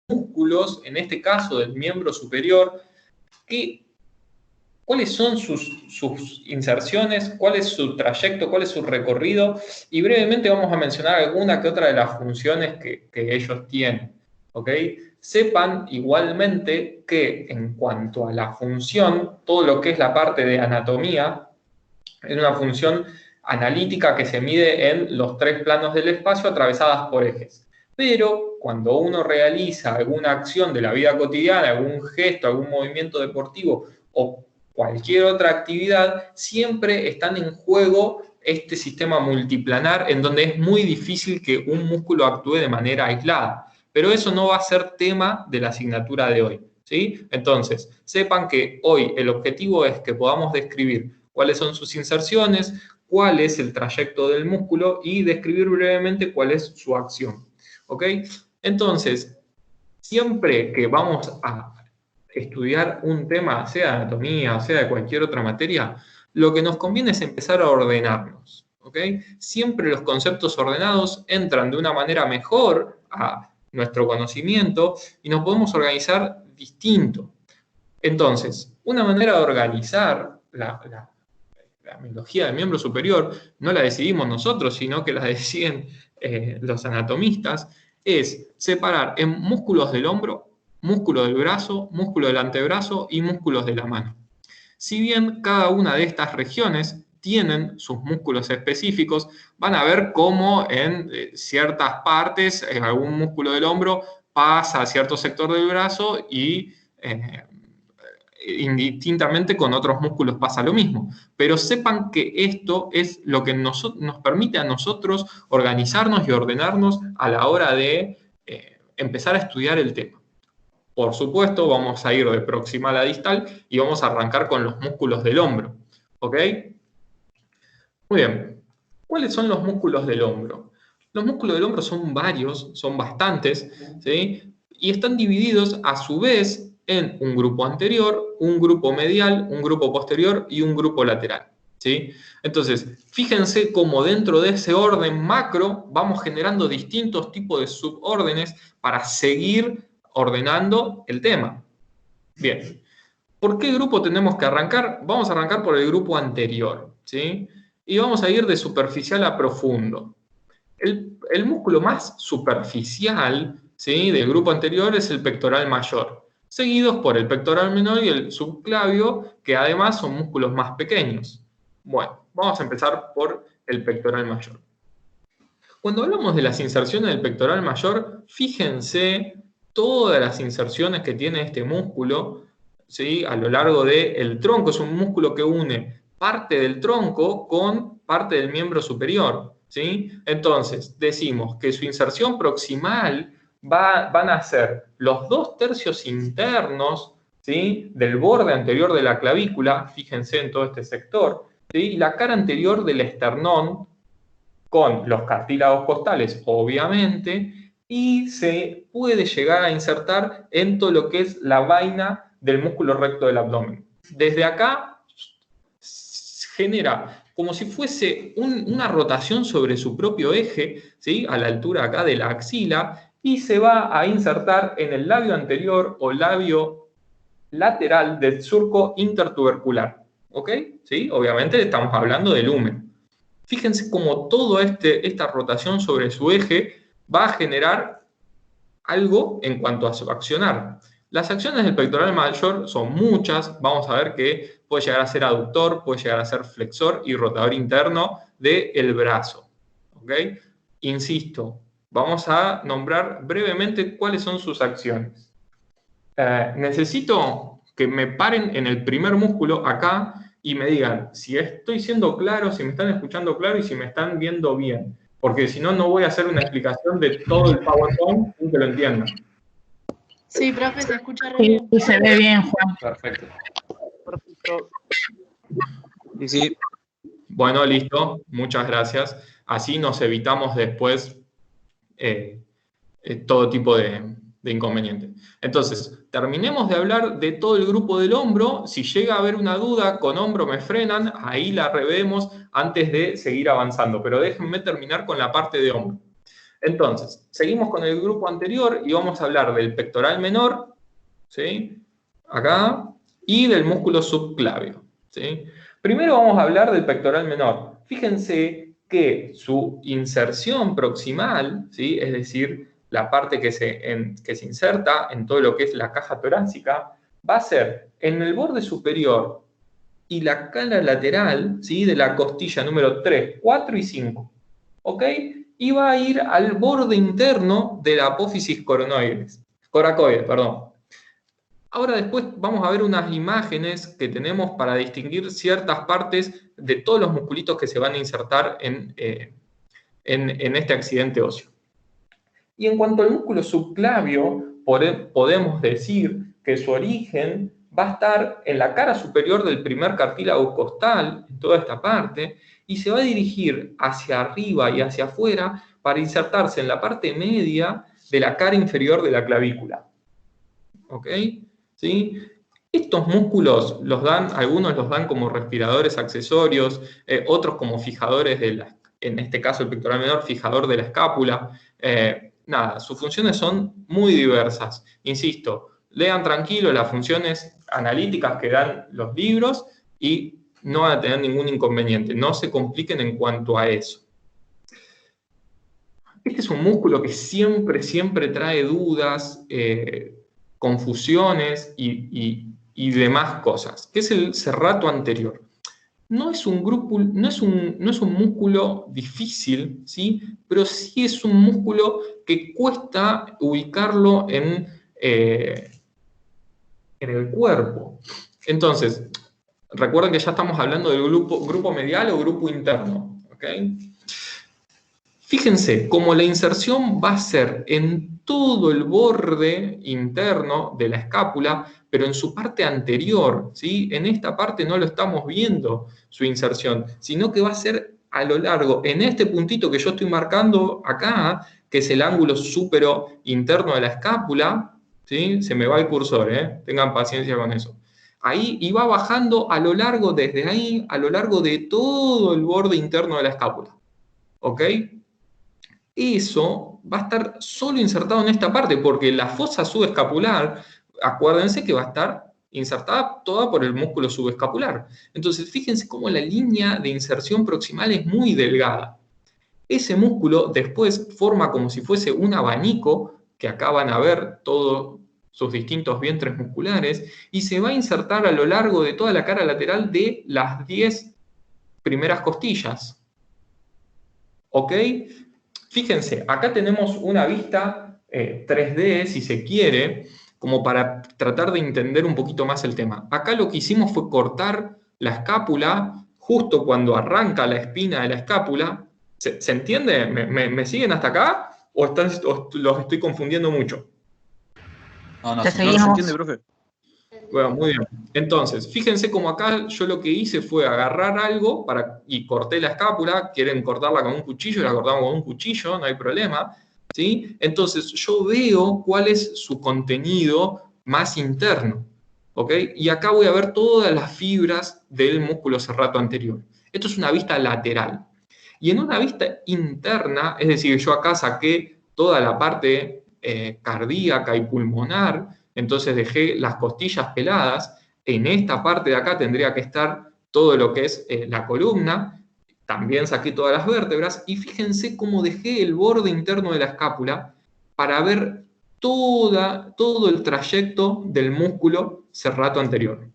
músculos, en este caso del miembro superior, cuáles son sus inserciones, cuál es su trayecto, cuál es su recorrido, y brevemente vamos a mencionar alguna que otra de las funciones que ellos tienen, ¿ok? Sepan igualmente que en cuanto a la función, todo lo que es la parte de anatomía, es una función analítica que se mide en los 3 planos del espacio atravesadas por ejes. Pero cuando uno realiza alguna acción de la vida cotidiana, algún gesto, algún movimiento deportivo o cualquier otra actividad, siempre están en juego este sistema multiplanar en donde es muy difícil que un músculo actúe de manera aislada. Pero eso no va a ser tema de la asignatura de hoy, ¿sí? Entonces, sepan que hoy el objetivo es que podamos describir cuáles son sus inserciones, cuál es el trayecto del músculo y describir brevemente cuál es su acción, ¿ok? Entonces, siempre que vamos a estudiar un tema, sea de anatomía, sea de cualquier otra materia, lo que nos conviene es empezar a ordenarnos, ¿ok? Siempre los conceptos ordenados entran de una manera mejor a nuestro conocimiento y nos podemos organizar distinto. Entonces, una manera de organizar la biología del miembro superior no la decidimos nosotros, sino que la deciden los anatomistas, es separar en músculos del hombro, músculo del brazo, músculo del antebrazo y músculos de la mano. Si bien cada una de estas regiones tienen sus músculos específicos, van a ver cómo en ciertas partes, en algún músculo del hombro pasa a cierto sector del brazo y indistintamente con otros músculos pasa lo mismo. Pero sepan que esto es lo que nos permite a nosotros organizarnos y ordenarnos a la hora de empezar a estudiar el tema. Por supuesto, vamos a ir de proximal a distal y vamos a arrancar con los músculos del hombro. ¿Ok? Muy bien. ¿Cuáles son los músculos del hombro? Los músculos del hombro son varios, son bastantes, ¿sí? Y están divididos a su vez en un grupo anterior, un grupo medial, un grupo posterior y un grupo lateral, ¿sí? Entonces, fíjense cómo dentro de ese orden macro vamos generando distintos tipos de subórdenes para seguir ordenando el tema. Bien, ¿por qué grupo tenemos que arrancar? Vamos a arrancar por el grupo anterior, ¿sí? Y vamos a ir de superficial a profundo. El músculo más superficial, ¿sí?, del grupo anterior es el pectoral mayor, seguidos por el pectoral menor y el subclavio, que además son músculos más pequeños. Bueno, vamos a empezar por el pectoral mayor. Cuando hablamos de las inserciones del pectoral mayor, fíjense todas las inserciones que tiene este músculo, ¿sí?, a lo largo del tronco. Es un músculo que une parte del tronco con parte del miembro superior, ¿sí? Entonces, decimos que su inserción proximal van a ser los 2/3 internos, ¿sí?, del borde anterior de la clavícula, fíjense en todo este sector, ¿sí?, y la cara anterior del esternón, con los cartílagos costales, obviamente, y se puede llegar a insertar en todo lo que es la vaina del músculo recto del abdomen. Desde acá genera como si fuese una rotación sobre su propio eje, ¿sí?, a la altura acá de la axila, y se va a insertar en el labio anterior o labio lateral del surco intertubercular. ¿Ok? ¿Sí? Obviamente estamos hablando del húmero. Fíjense cómo toda esta rotación sobre su eje va a generar algo en cuanto a su accionar. Las acciones del pectoral mayor son muchas. Vamos a ver que puede llegar a ser aductor, puede llegar a ser flexor y rotador interno del brazo. ¿Ok? Insisto, vamos a nombrar brevemente cuáles son sus acciones. Necesito que me paren en el primer músculo acá y me digan si estoy siendo claro, si me están escuchando claro y si me están viendo bien. Porque si no, no voy a hacer una explicación de todo el PowerPoint sin que lo entiendan. Sí, profe, se escucha re bien. Sí, se ve bien, Juan. Perfecto. Perfecto. Sí, sí. Bueno, listo. Muchas gracias. Así nos evitamos después todo tipo de inconveniente. Entonces, terminemos de hablar de todo el grupo del hombro. Si llega a haber una duda, con hombro me frenan, ahí la revemos antes de seguir avanzando. Pero déjenme terminar con la parte de hombro. Entonces, seguimos con el grupo anterior y vamos a hablar del pectoral menor, ¿sí? Acá, y del músculo subclavio, ¿sí? Primero vamos a hablar del pectoral menor. Fíjense que su inserción proximal, ¿sí? Es decir, la parte que se inserta en todo lo que es la caja torácica, va a ser en el borde superior y la cala lateral, ¿sí? De la costilla número 3, 4 y 5. ¿Ok? Y va a ir al borde interno de la apófisis coracoides, perdón. Ahora después vamos a ver unas imágenes que tenemos para distinguir ciertas partes de todos los musculitos que se van a insertar en este accidente óseo. Y en cuanto al músculo subclavio, podemos decir que su origen va a estar en la cara superior del primer cartílago costal, en toda esta parte, y se va a dirigir hacia arriba y hacia afuera para insertarse en la parte media de la cara inferior de la clavícula. ¿Ok? ¿Sí? Estos músculos algunos los dan como respiradores accesorios, otros como fijadores en este caso el pectoral menor, fijador de la escápula. Nada, sus funciones son muy diversas. Insisto, lean tranquilo las funciones analíticas que dan los libros y no van a tener ningún inconveniente. No se compliquen en cuanto a eso. Este es un músculo que siempre trae dudas, confusiones y demás cosas, que es el serrato anterior. No es un músculo difícil, ¿sí? Pero sí es un músculo que cuesta ubicarlo en el cuerpo. Entonces, recuerden que ya estamos hablando del grupo medial o grupo interno, ¿ok? Fíjense, como la inserción va a ser en todo el borde interno de la escápula, pero en su parte anterior, ¿sí? En esta parte no lo estamos viendo su inserción, sino que va a ser a lo largo, en este puntito que yo estoy marcando acá, que es el ángulo súpero interno de la escápula, ¿sí? Se me va el cursor, tengan paciencia con eso. Ahí, y va bajando a lo largo, desde ahí, a lo largo de todo el borde interno de la escápula. ¿Ok? Eso va a estar solo insertado en esta parte, porque la fosa subescapular, acuérdense que va a estar insertada toda por el músculo subescapular. Entonces, fíjense cómo la línea de inserción proximal es muy delgada. Ese músculo después forma como si fuese un abanico, que acá van a ver todos sus distintos vientres musculares, y se va a insertar a lo largo de toda la cara lateral de las 10 primeras costillas. ¿Ok? Fíjense, acá tenemos una vista 3D, si se quiere, como para tratar de entender un poquito más el tema. Acá lo que hicimos fue cortar la escápula justo cuando arranca la espina de la escápula. ¿Se entiende? ¿Me siguen hasta acá? ¿O los estoy confundiendo mucho? No, Te se seguimos. entiende, profe. Bueno, muy bien. Entonces, fíjense como acá yo lo que hice fue agarrar algo y corté la escápula. Quieren cortarla con un cuchillo, la cortamos con un cuchillo, no hay problema, ¿sí? Entonces, yo veo cuál es su contenido más interno, ¿ok? Y acá voy a ver todas las fibras del músculo serrato anterior. Esto es una vista lateral. Y en una vista interna, es decir, yo acá saqué toda la parte cardíaca y pulmonar, entonces dejé las costillas peladas. En esta parte de acá tendría que estar todo lo que es la columna. También saqué todas las vértebras. Y fíjense cómo dejé el borde interno de la escápula para ver todo el trayecto del músculo serrato anterior.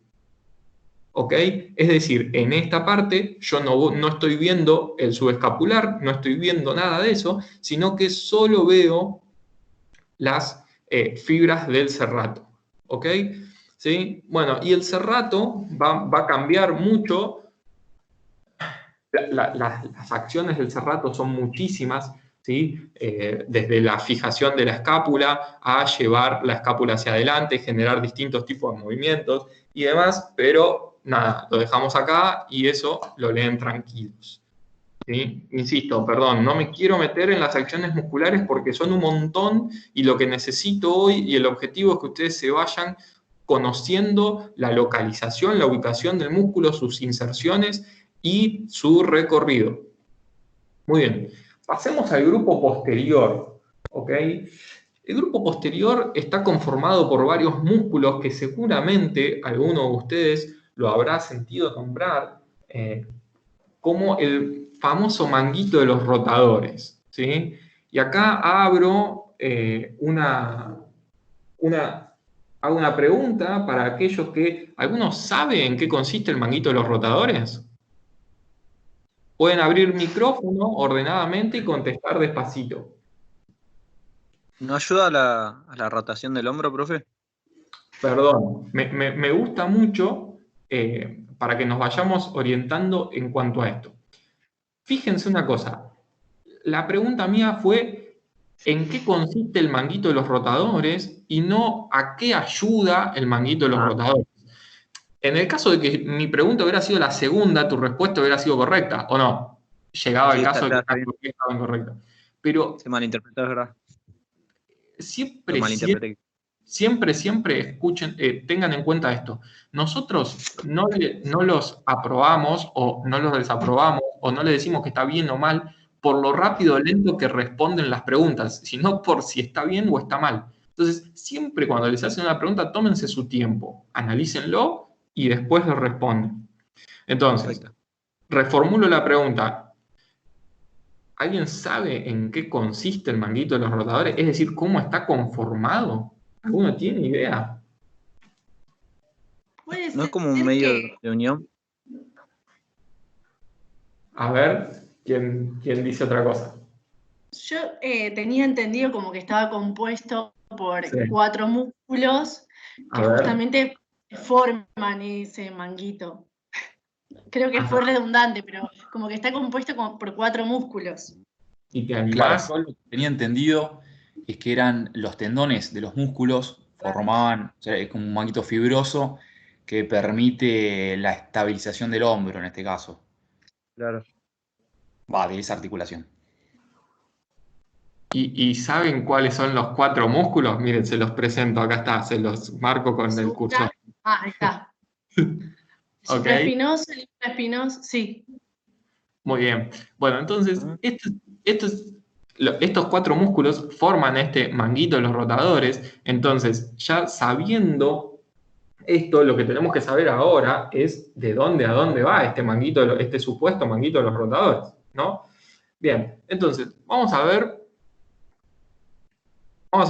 ¿Ok? Es decir, en esta parte yo no estoy viendo el subescapular, no estoy viendo nada de eso, sino que solo veo las fibras del serrato. ¿Ok? ¿Sí? Bueno, y el serrato va a cambiar mucho. Las acciones del serrato son muchísimas, ¿sí? Desde la fijación de la escápula a llevar la escápula hacia adelante, generar distintos tipos de movimientos y demás, pero nada, lo dejamos acá y eso lo leen tranquilos. ¿Sí? Insisto, perdón, no me quiero meter en las acciones musculares porque son un montón y lo que necesito hoy y el objetivo es que ustedes se vayan conociendo la localización, la ubicación del músculo, sus inserciones y su recorrido. Muy bien. Pasemos al grupo posterior, ¿ok? El grupo posterior está conformado por varios músculos que seguramente alguno de ustedes lo habrá sentido nombrar, como el famoso manguito de los rotadores, ¿sí? Y acá abro hago una pregunta para aquellos que, ¿algunos saben en qué consiste el manguito de los rotadores? Pueden abrir micrófono ordenadamente y contestar despacito. ¿No ayuda a la rotación del hombro, profe? Perdón, me gusta mucho para que nos vayamos orientando en cuanto a esto. Fíjense una cosa, la pregunta mía fue ¿en qué consiste el manguito de los rotadores? Y no ¿a qué ayuda el manguito de los rotadores? En el caso de que mi pregunta hubiera sido la segunda, tu respuesta hubiera sido correcta, ¿o no? Llegaba el Sí, caso de que está la bien. respuesta estaba incorrecta. Pero Se malinterpretó, es verdad. Lo siempre, malinterpreté. siempre escuchen, tengan en cuenta esto. Nosotros no los aprobamos o no los desaprobamos o no les decimos que está bien o mal por lo rápido o lento que responden las preguntas, sino por si está bien o está mal. Entonces, siempre cuando les hacen una pregunta, tómense su tiempo, analícenlo y después lo responden. Entonces, Perfecto. reformulo la pregunta. ¿Alguien sabe en qué consiste el manguito de los rotadores? Es decir, ¿cómo está conformado? ¿Alguno tiene idea? Puede ¿No es ser como un medio que de unión? A ver, ¿quién dice otra cosa? yo tenía entendido como que estaba compuesto por Sí. 4 músculos A que ver. justamente forman ese manguito. Creo que Ajá. fue redundante, pero como que está compuesto por 4 músculos. ¿Y te Claro, animás? yo lo que tenía entendido es que eran los tendones de los músculos, formaban, o sea, es como un manguito fibroso que permite la estabilización del hombro en este caso. Claro. Va, de esa articulación. ¿Y saben cuáles son los 4 músculos? Miren, se los presento, acá está, se los marco con el cursor. Ahí está. El ¿Ok? supraespinoso, el infraespinoso, sí. Muy bien. Bueno, entonces, estos 4 músculos forman este manguito de los rotadores. Entonces, ya sabiendo esto, lo que tenemos que saber ahora es de dónde a dónde va este manguito, este supuesto manguito de los rotadores, ¿no? Bien, entonces, vamos a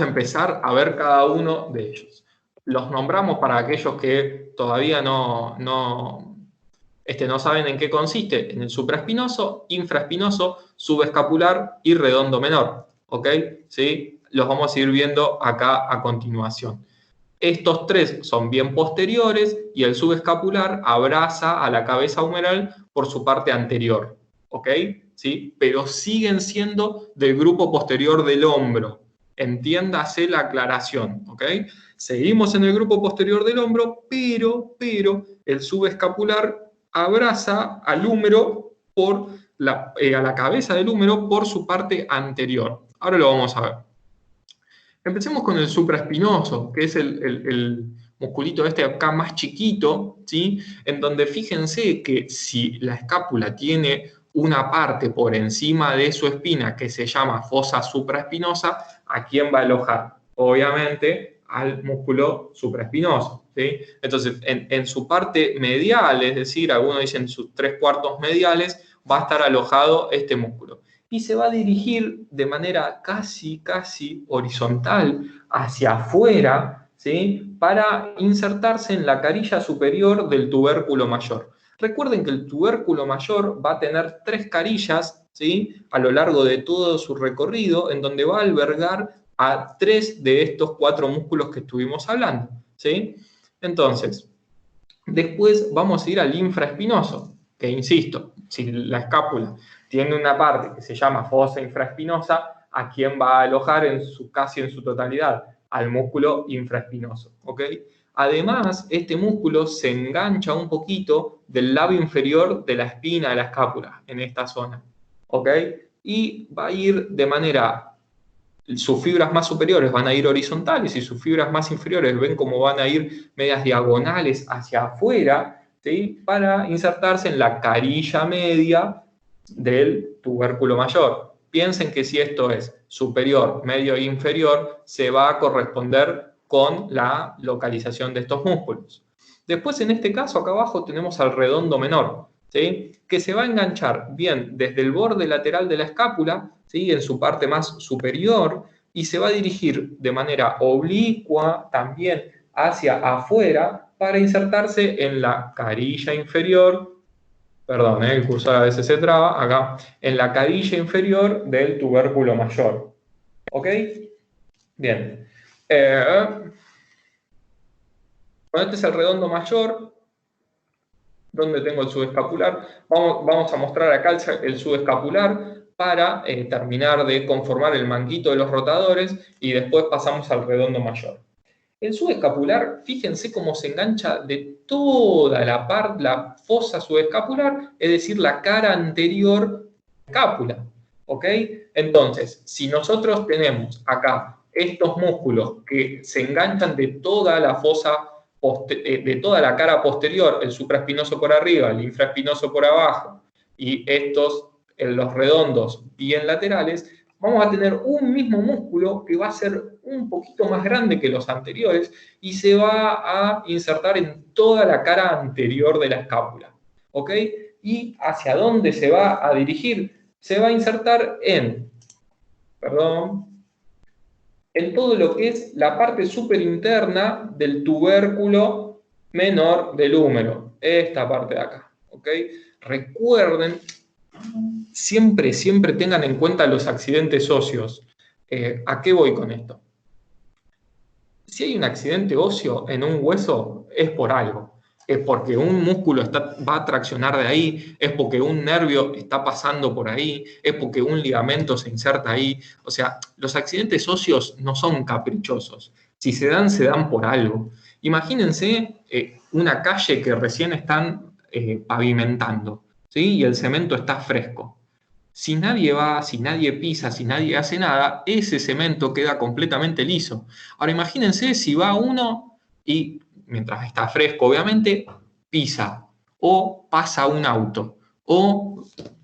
empezar a ver cada uno de ellos. Los nombramos para aquellos que todavía no saben en qué consiste, en el supraespinoso, infraespinoso, subescapular y redondo menor. ¿Ok? ¿Sí? Los vamos a ir viendo acá a continuación. Estos 3 son bien posteriores y el subescapular abraza a la cabeza humeral por su parte anterior. ¿Ok? ¿Sí? Pero siguen siendo del grupo posterior del hombro. Entiéndase la aclaración. ¿Ok? Seguimos en el grupo posterior del hombro, pero el subescapular abraza al húmero a la cabeza del húmero por su parte anterior. Ahora lo vamos a ver. Empecemos con el supraespinoso, que es el musculito este acá más chiquito, ¿sí? En donde fíjense que si la escápula tiene una parte por encima de su espina que se llama fosa supraespinosa, ¿a quién va a alojar? Obviamente al músculo supraespinoso, ¿sí? Entonces, en su parte medial, es decir, algunos dicen sus 3/4 mediales, va a estar alojado este músculo y se va a dirigir de manera casi horizontal hacia afuera, ¿sí? Para insertarse en la carilla superior del tubérculo mayor. Recuerden que el tubérculo mayor va a tener 3 carillas, ¿sí? A lo largo de todo su recorrido, en donde va a albergar a 3 de estos 4 músculos que estuvimos hablando, ¿sí? Entonces, después vamos a ir al infraespinoso, que insisto, si la escápula tiene una parte que se llama fosa infraespinosa, ¿a quién va a alojar casi en su totalidad? Al músculo infraespinoso, ¿ok? Además, este músculo se engancha un poquito del lado inferior de la espina de la escápula, en esta zona, ¿ok? Y va a ir de manera sus fibras más superiores van a ir horizontales y sus fibras más inferiores ven cómo van a ir medias diagonales hacia afuera, ¿sí? Para insertarse en la carilla media del tubérculo mayor. piensen que si esto es superior, medio e inferior, se va a corresponder con la localización de estos músculos. Después, en este caso, acá abajo tenemos al redondo menor, ¿sí? Que se va a enganchar bien desde el borde lateral de la escápula, ¿sí? En su parte más superior, y se va a dirigir de manera oblicua también hacia afuera para insertarse en la carilla inferior, perdón, el cursor a veces se traba, acá, en la carilla inferior del tubérculo mayor. ¿Ok? Bien. Bueno, este es el redondo mayor, donde tengo el subescapular. Vamos a mostrar acá el subescapular para terminar de conformar el manguito de los rotadores y después pasamos al redondo mayor. El subescapular, fíjense cómo se engancha de toda la fosa subescapular, es decir, la cara anterior de la escápula. ¿Ok? Entonces, si nosotros tenemos acá estos músculos que se enganchan de toda la fosa, de toda la cara posterior, el supraespinoso por arriba, el infraespinoso por abajo, y estos, los redondos bien laterales, vamos a tener un mismo músculo que va a ser un poquito más grande que los anteriores y se va a insertar en toda la cara anterior de la escápula. ¿Ok? ¿Y hacia dónde se va a dirigir? Se va a insertar en todo lo que es la parte superinterna del tubérculo menor del húmero. Esta parte de acá. ¿Ok? Recuerden, siempre tengan en cuenta los accidentes óseos. ¿A qué voy con esto? Si hay un accidente óseo en un hueso, es por algo. Es porque un músculo va a traccionar de ahí, es porque un nervio está pasando por ahí, es porque un ligamento se inserta ahí. O sea, los accidentes óseos no son caprichosos. Si se dan por algo. Imagínense una calle que recién están pavimentando, ¿sí? Y el cemento está fresco. Si nadie va, si nadie pisa, si nadie hace nada, ese cemento queda completamente liso. Ahora imagínense si va uno y, mientras está fresco obviamente, pisa, o pasa un auto, o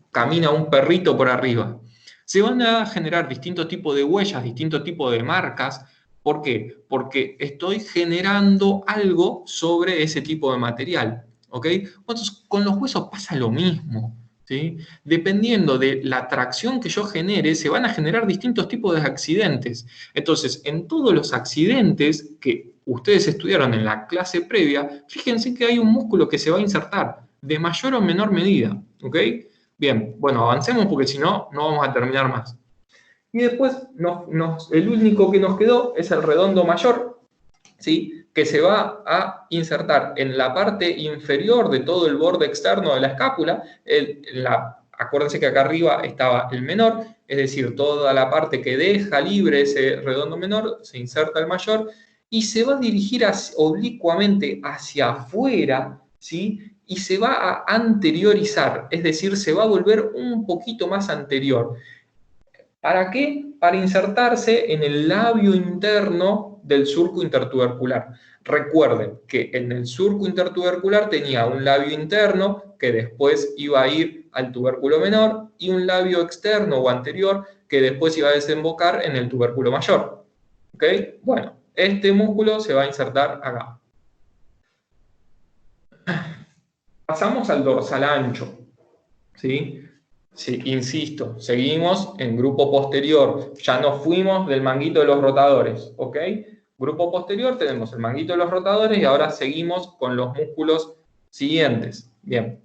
camina un perrito por arriba. Se van a generar distintos tipos de huellas, distintos tipos de marcas. ¿Por qué? Porque estoy generando algo sobre ese tipo de material. ¿Ok? Entonces, con los huesos pasa lo mismo. ¿Sí? Dependiendo de la tracción que yo genere, se van a generar distintos tipos de accidentes. Entonces, en todos los accidentes que ustedes estudiaron en la clase previa, fíjense que hay un músculo que se va a insertar de mayor o menor medida. ¿Ok? Bien, bueno, avancemos porque si no, no vamos a terminar más. Y después, el único que nos quedó es el redondo mayor, ¿sí? Que se va a insertar en la parte inferior de todo el borde externo de la escápula. Acuérdense que acá arriba estaba el menor, es decir, toda la parte que deja libre ese redondo menor, se inserta el mayor, y se va a dirigir oblicuamente hacia afuera, ¿sí? Y se va a anteriorizar, es decir, se va a volver un poquito más anterior. ¿Para qué? Para insertarse en el labio interno del surco intertubercular. Recuerden que en el surco intertubercular tenía un labio interno que después iba a ir al tubérculo menor y un labio externo o anterior que después iba a desembocar en el tubérculo mayor. ¿Ok? Bueno, este músculo se va a insertar acá. Pasamos al dorsal ancho. ¿Sí? Sí, insisto, seguimos en grupo posterior, ya nos fuimos del manguito de los rotadores, ¿ok? Grupo posterior tenemos el manguito de los rotadores y ahora seguimos con los músculos siguientes. Bien,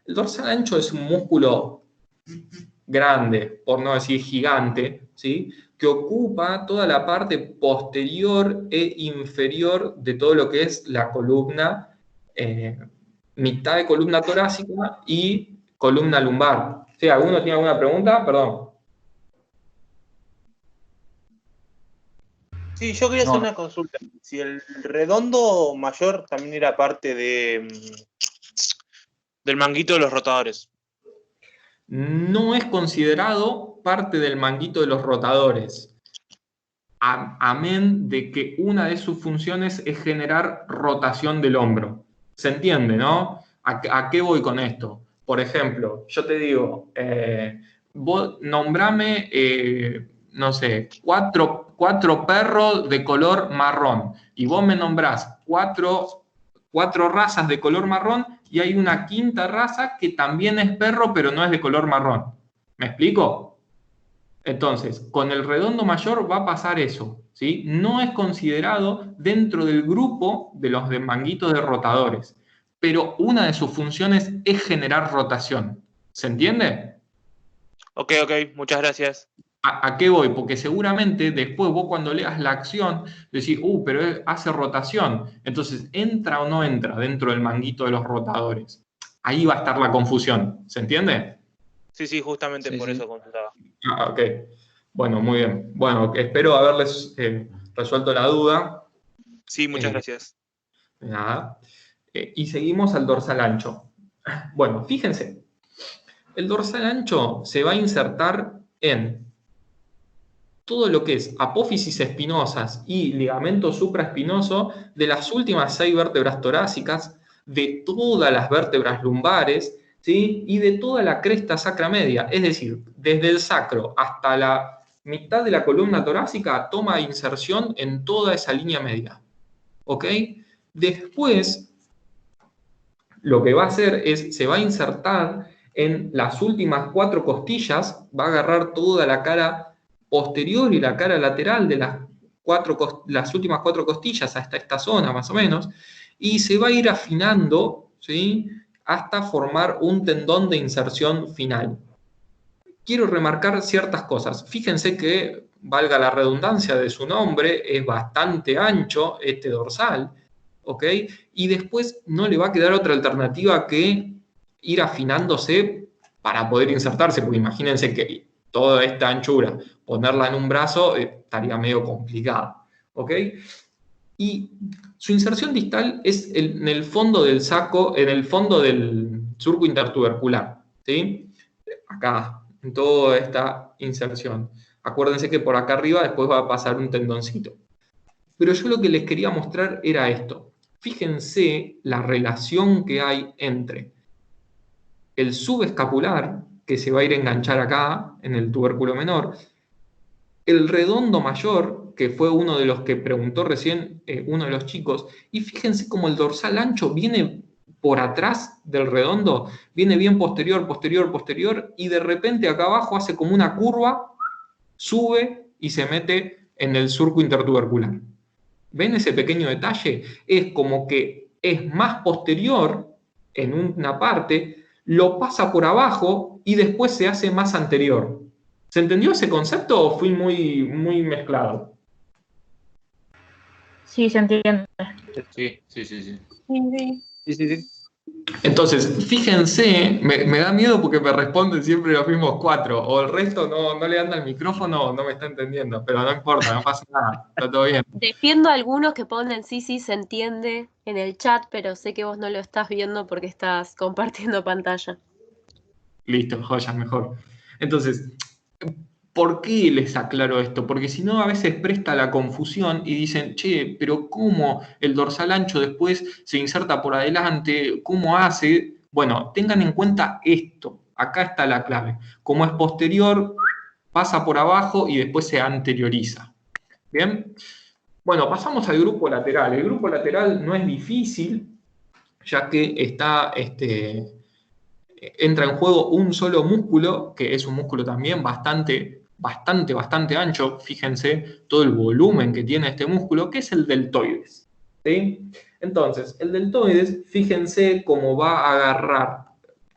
el dorsal ancho es un músculo grande, por no decir gigante, ¿sí? Que ocupa toda la parte posterior e inferior de todo lo que es la columna, mitad de columna torácica y columna lumbar. ¿Sí? ¿Alguno tiene alguna pregunta? Perdón. Sí, yo quería hacer una consulta. Si el redondo mayor también era parte del manguito de los rotadores. No es considerado parte del manguito de los rotadores, amén de que una de sus funciones es generar rotación del hombro. ¿Se entiende, no? ¿A qué voy con esto? Por ejemplo, yo te digo, vos nombrame, no sé, cuatro perros de color marrón, y vos me nombrás cuatro razas de color marrón, y hay una quinta raza que también es perro, pero no es de color marrón. ¿Me explico? Entonces, con el redondo mayor va a pasar eso, ¿sí? No es considerado dentro del grupo de los de manguitos de rotadores, pero una de sus funciones es generar rotación. ¿Se entiende? Ok, muchas gracias. ¿A qué voy? Porque seguramente después vos cuando leas la acción decís, pero él hace rotación. Entonces, ¿entra o no entra dentro del manguito de los rotadores? Ahí va a estar la confusión. ¿Se entiende? Sí, justamente Sí, por sí. eso consultaba. Ok. Bueno, muy bien. Bueno, espero haberles resuelto la duda. Sí, muchas Eh, gracias. Nada. Y seguimos al dorsal ancho. Bueno, fíjense. El dorsal ancho se va a insertar en todo lo que es apófisis espinosas y ligamento supraespinoso de las últimas 6 vértebras torácicas, de todas las vértebras lumbares, ¿sí? Y de toda la cresta sacra media, es decir, desde el sacro hasta la mitad de la columna torácica toma inserción en toda esa línea media. ¿Ok? Después, lo que va a hacer es, se va a insertar en las últimas 4 costillas, va a agarrar toda la cara posterior y la cara lateral de las últimas 4 costillas hasta esta zona más o menos, y se va a ir afinando, ¿sí? Hasta formar un tendón de inserción final. Quiero remarcar ciertas cosas. Fíjense que, valga la redundancia de su nombre, es bastante ancho este dorsal, ¿ok? Y después no le va a quedar otra alternativa que ir afinándose para poder insertarse, porque imagínense que toda esta anchura, ponerla en un brazo, estaría medio complicado, ¿ok? Y su inserción distal es en el fondo del saco, en el fondo del surco intertubercular, ¿sí? Acá, en toda esta inserción. Acuérdense que por acá arriba después va a pasar un tendoncito. Pero yo lo que les quería mostrar era esto. Fíjense la relación que hay entre el subescapular, que se va a ir a enganchar acá, en el tubérculo menor, el redondo mayor, que fue uno de los que preguntó recién uno de los chicos, y fíjense cómo el dorsal ancho viene por atrás del redondo, viene bien posterior, posterior, posterior, y de repente acá abajo hace como una curva, sube y se mete en el surco intertubercular. ¿Ven ese pequeño detalle? Es como que es más posterior en una parte, lo pasa por abajo y después se hace más anterior. ¿Se entendió ese concepto o fui muy mezclado? Sí, se entiende. Sí. Sí. Entonces, fíjense, me da miedo porque me responden siempre los mismos 4, o el resto no le anda el micrófono o no me está entendiendo, pero no importa, no pasa nada, está todo bien. Defiendo a algunos que ponen sí, se entiende en el chat, pero sé que vos no lo estás viendo porque estás compartiendo pantalla. Listo, joya, mejor. Entonces, ¿por qué les aclaro esto? Porque si no, a veces presta la confusión y dicen, che, pero ¿cómo el dorsal ancho después se inserta por adelante? ¿Cómo hace? Bueno, tengan en cuenta esto. Acá está la clave. Como es posterior, pasa por abajo y después se anterioriza. ¿Bien? Bueno, pasamos al grupo lateral. El grupo lateral no es difícil, ya que entra en juego un solo músculo, que es un músculo también bastante ancho. Fíjense todo el volumen que tiene este músculo, que es el deltoides. ¿Sí? Entonces, el deltoides, fíjense cómo va a agarrar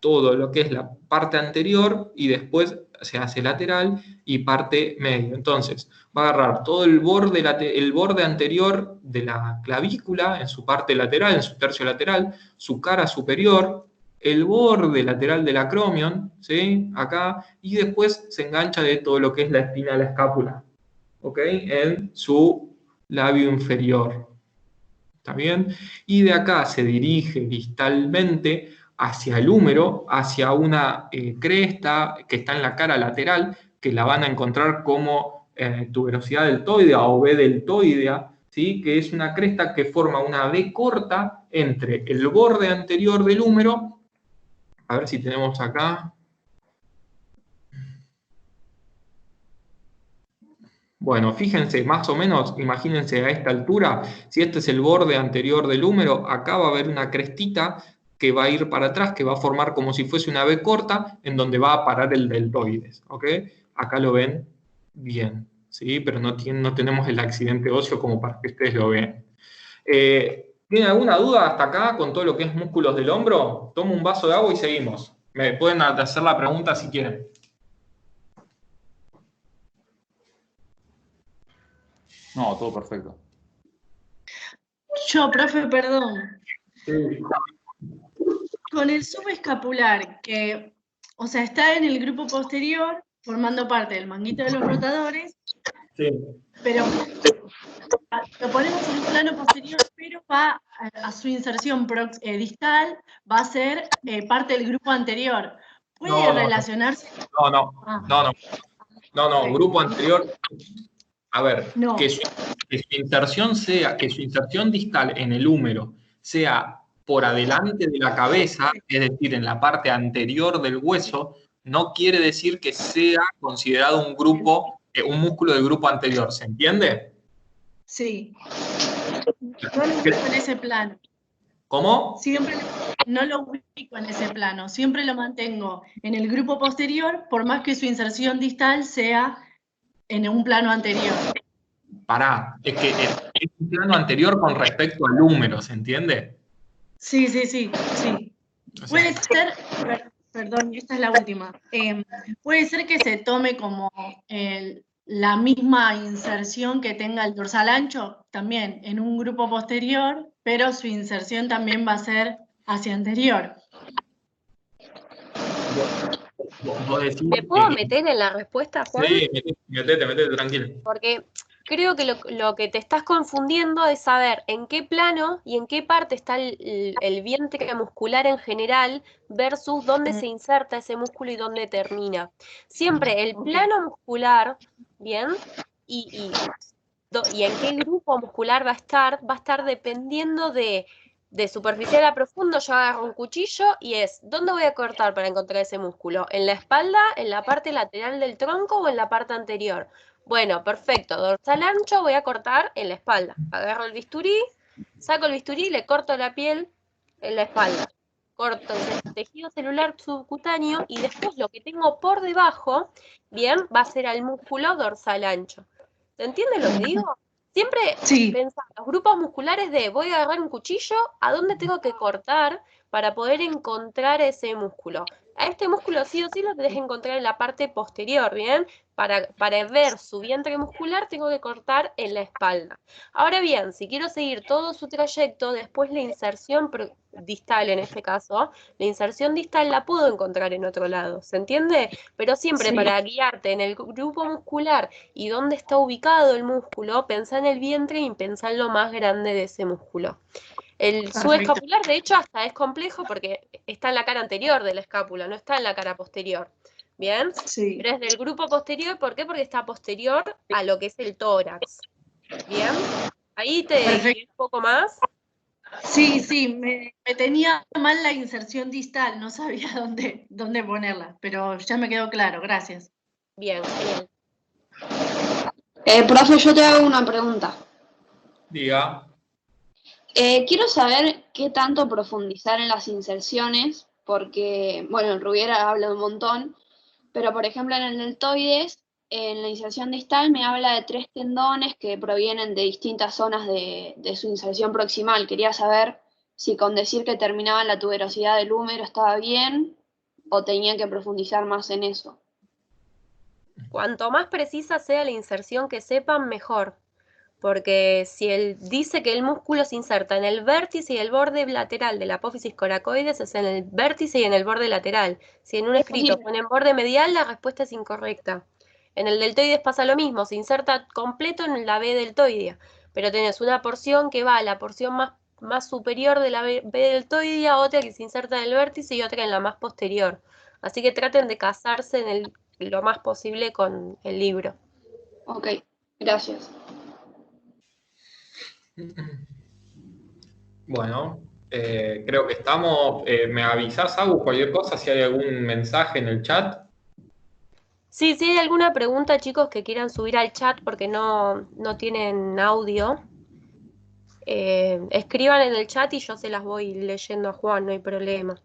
todo lo que es la parte anterior y después se hace lateral y parte medio. Entonces, va a agarrar todo el borde anterior de la clavícula en su parte lateral, en su tercio lateral, su cara superior, el borde lateral del acromion, ¿sí? Acá, y después se engancha de todo lo que es la espina de la escápula, ¿ok? En su labio inferior. ¿Está bien? Y de acá se dirige distalmente hacia el húmero, hacia una cresta que está en la cara lateral, que la van a encontrar como tuberosidad deltoidea o B deltoidea, ¿sí? Que es una cresta que forma una V corta entre el borde anterior del húmero. A ver si tenemos acá. Bueno, fíjense, más o menos, imagínense a esta altura, si este es el borde anterior del húmero, acá va a haber una crestita que va a ir para atrás, que va a formar como si fuese una B corta, en donde va a parar el deltoides, ¿ok? Acá lo ven bien, ¿sí? Pero no tenemos el accidente óseo como para que ustedes lo vean. ¿Tienen alguna duda hasta acá con todo lo que es músculos del hombro? Tomo un vaso de agua y seguimos. Me pueden hacer la pregunta si quieren. No, todo perfecto. Yo, profe, perdón. Sí. Con el subescapular, que, o sea, está en el grupo posterior, formando parte del manguito de los rotadores, Sí. pero lo ponemos en un plano posterior, pero va a su inserción distal, va a ser parte del grupo anterior. ¿Puede relacionarse? No, grupo anterior. A ver, No. que su inserción distal en el húmero sea por adelante de la cabeza, es decir, en la parte anterior del hueso, no quiere decir que sea considerado un músculo del grupo anterior, ¿se entiende? Sí. No lo ubico en ese plano. ¿Cómo? Siempre no lo ubico en ese plano. Siempre lo mantengo en el grupo posterior, por más que su inserción distal sea en un plano anterior. Pará, es que es un plano anterior con respecto al húmero, ¿se entiende? Sí. O sea, Puede ser, perdón, esta es la última. Puede ser que se tome como la misma inserción que tenga el dorsal ancho, también en un grupo posterior, pero su inserción también va a ser hacia anterior. vos decís ¿Me puedo meter en la respuesta, Juan? Sí, metete, tranquilo. Porque creo que lo que te estás confundiendo es saber en qué plano y en qué parte está el vientre muscular en general versus dónde se inserta ese músculo y dónde termina. Siempre el plano muscular, ¿bien? Y en qué grupo muscular va a estar dependiendo de superficial a profundo. Yo agarro un cuchillo y es, ¿dónde voy a cortar para encontrar ese músculo? ¿En la espalda, en la parte lateral del tronco o en la parte anterior? Bueno, perfecto. Dorsal ancho voy a cortar en la espalda. Agarro el bisturí, saco el bisturí y le corto la piel en la espalda. Corto el tejido celular subcutáneo y después lo que tengo por debajo, bien, va a ser el músculo dorsal ancho. ¿Se entiende lo que digo? Siempre Sí. pensar los grupos musculares de voy a agarrar un cuchillo, ¿a dónde tengo que cortar para poder encontrar ese músculo? A este músculo sí o sí lo tenés que encontrar en la parte posterior, ¿bien? Para ver su vientre muscular tengo que cortar en la espalda. Ahora bien, si quiero seguir todo su trayecto, después la inserción distal en este caso, la inserción distal la puedo encontrar en otro lado, ¿se entiende? Pero siempre para guiarte en el grupo muscular y dónde está ubicado el músculo, pensá en el vientre y pensá en lo más grande de ese músculo. El subescapular, de hecho, hasta es complejo porque está en la cara anterior de la escápula, no está en la cara posterior. ¿Bien? Sí. Pero es del grupo posterior, ¿por qué? Porque está posterior a lo que es el tórax. ¿Bien? Ahí te dije un poco más. Sí, me tenía mal la inserción distal, no sabía dónde ponerla, pero ya me quedó claro, gracias. Bien, genial. Profe, yo te hago una pregunta. Diga. Quiero saber qué tanto profundizar en las inserciones, porque, bueno, en Rubiera habla un montón, pero por ejemplo en el deltoides, en la inserción distal me habla de 3 tendones que provienen de distintas zonas de su inserción proximal. Quería saber si con decir que terminaba en la tuberosidad del húmero estaba bien o tenía que profundizar más en eso. Cuanto más precisa sea la inserción que sepan, mejor. Porque si él dice que el músculo se inserta en el vértice y el borde lateral de la apófisis coracoides, es en el vértice y en el borde lateral. Si en un escrito ponen borde medial, la respuesta es incorrecta. En el deltoides pasa lo mismo, se inserta completo en la B deltoidea, pero tenés una porción que va a la porción más superior de la B deltoidea, otra que se inserta en el vértice y otra en la más posterior. Así que traten de casarse lo más posible con el libro. Ok, gracias. Bueno, creo que estamos. ¿Me avisás, Agus, cualquier cosa, si hay algún mensaje en el chat? Sí, si hay alguna pregunta, chicos, que quieran subir al chat porque no tienen audio, escriban en el chat y yo se las voy leyendo a Juan, no hay problema.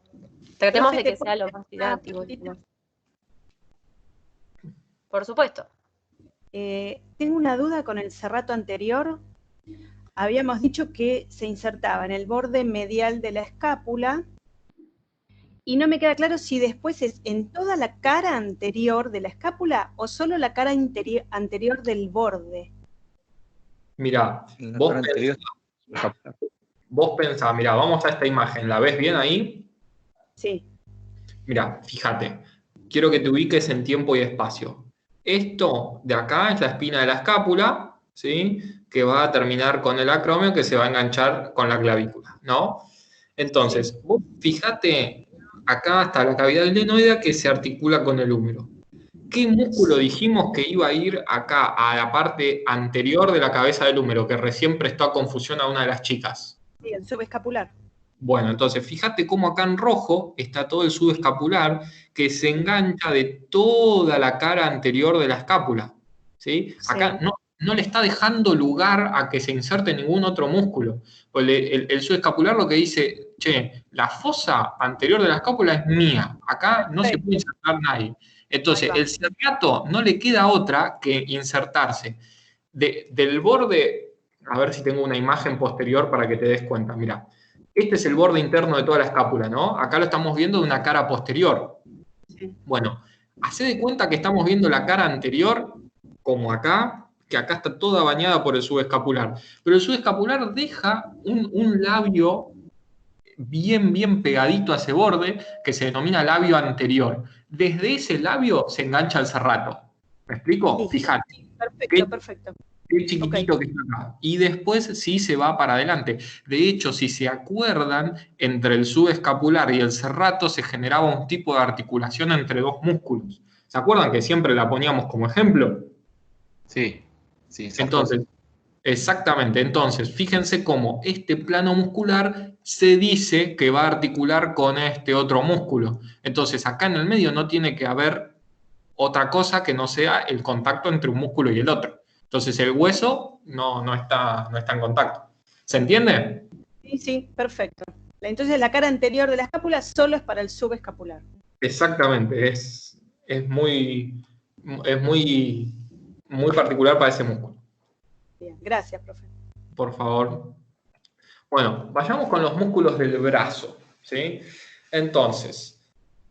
Tratemos Profe, de ¿te que sea puedo lo hacer más una didáctico y preguntita? demás. Por supuesto. Tengo una duda con el cerrato anterior. Habíamos dicho que se insertaba en el borde medial de la escápula y no me queda claro si después es en toda la cara anterior de la escápula o solo la cara anterior del borde. Mirá, En la vos cara anterior. pensá, mirá, vamos a esta imagen, ¿la ves bien ahí? Sí. Mirá, fíjate, quiero que te ubiques en tiempo y espacio. Esto de acá es la espina de la escápula, ¿sí? Que va a terminar con el acromio que se va a enganchar con la clavícula, ¿no? Entonces, vos fíjate acá hasta la cavidad glenoidea que se articula con el húmero. ¿Qué músculo dijimos que iba a ir acá, a la parte anterior de la cabeza del húmero, que recién prestó a confusión a una de las chicas? Sí, el subescapular. Bueno, entonces fíjate cómo acá en rojo está todo el subescapular que se engancha de toda la cara anterior de la escápula, ¿sí? Acá no le está dejando lugar a que se inserte ningún otro músculo. Pues el subescapular lo que dice, che, la fosa anterior de la escápula es mía, acá no se puede insertar nadie. Entonces, el cerrato no le queda otra que insertarse del borde, a ver si tengo una imagen posterior para que te des cuenta, mira. Este es el borde interno de toda la escápula, ¿no? Acá lo estamos viendo de una cara posterior. Bueno, hacé de cuenta que estamos viendo la cara anterior, como acá, que acá está toda bañada por el subescapular. Pero el subescapular deja un labio bien pegadito a ese borde, que se denomina labio anterior. Desde ese labio se engancha el cerrato. ¿Me explico? Fíjate. Perfecto. Qué chiquitito que está acá. Y después sí se va para adelante. De hecho, si se acuerdan, entre el subescapular y el cerrato se generaba un tipo de articulación entre dos músculos. ¿Se acuerdan que siempre la poníamos como ejemplo? Sí. Entonces, exactamente. Entonces, fíjense cómo este plano muscular se dice que va a articular con este otro músculo. Entonces, acá en el medio no tiene que haber otra cosa que no sea el contacto entre un músculo y el otro. Entonces el hueso no está en contacto. ¿Se entiende? Sí, perfecto. Entonces la cara anterior de la escápula solo es para el subescapular. Exactamente, es muy particular para ese músculo. Bien, gracias, profe. Por favor. Bueno, vayamos con los músculos del brazo, ¿sí? Entonces,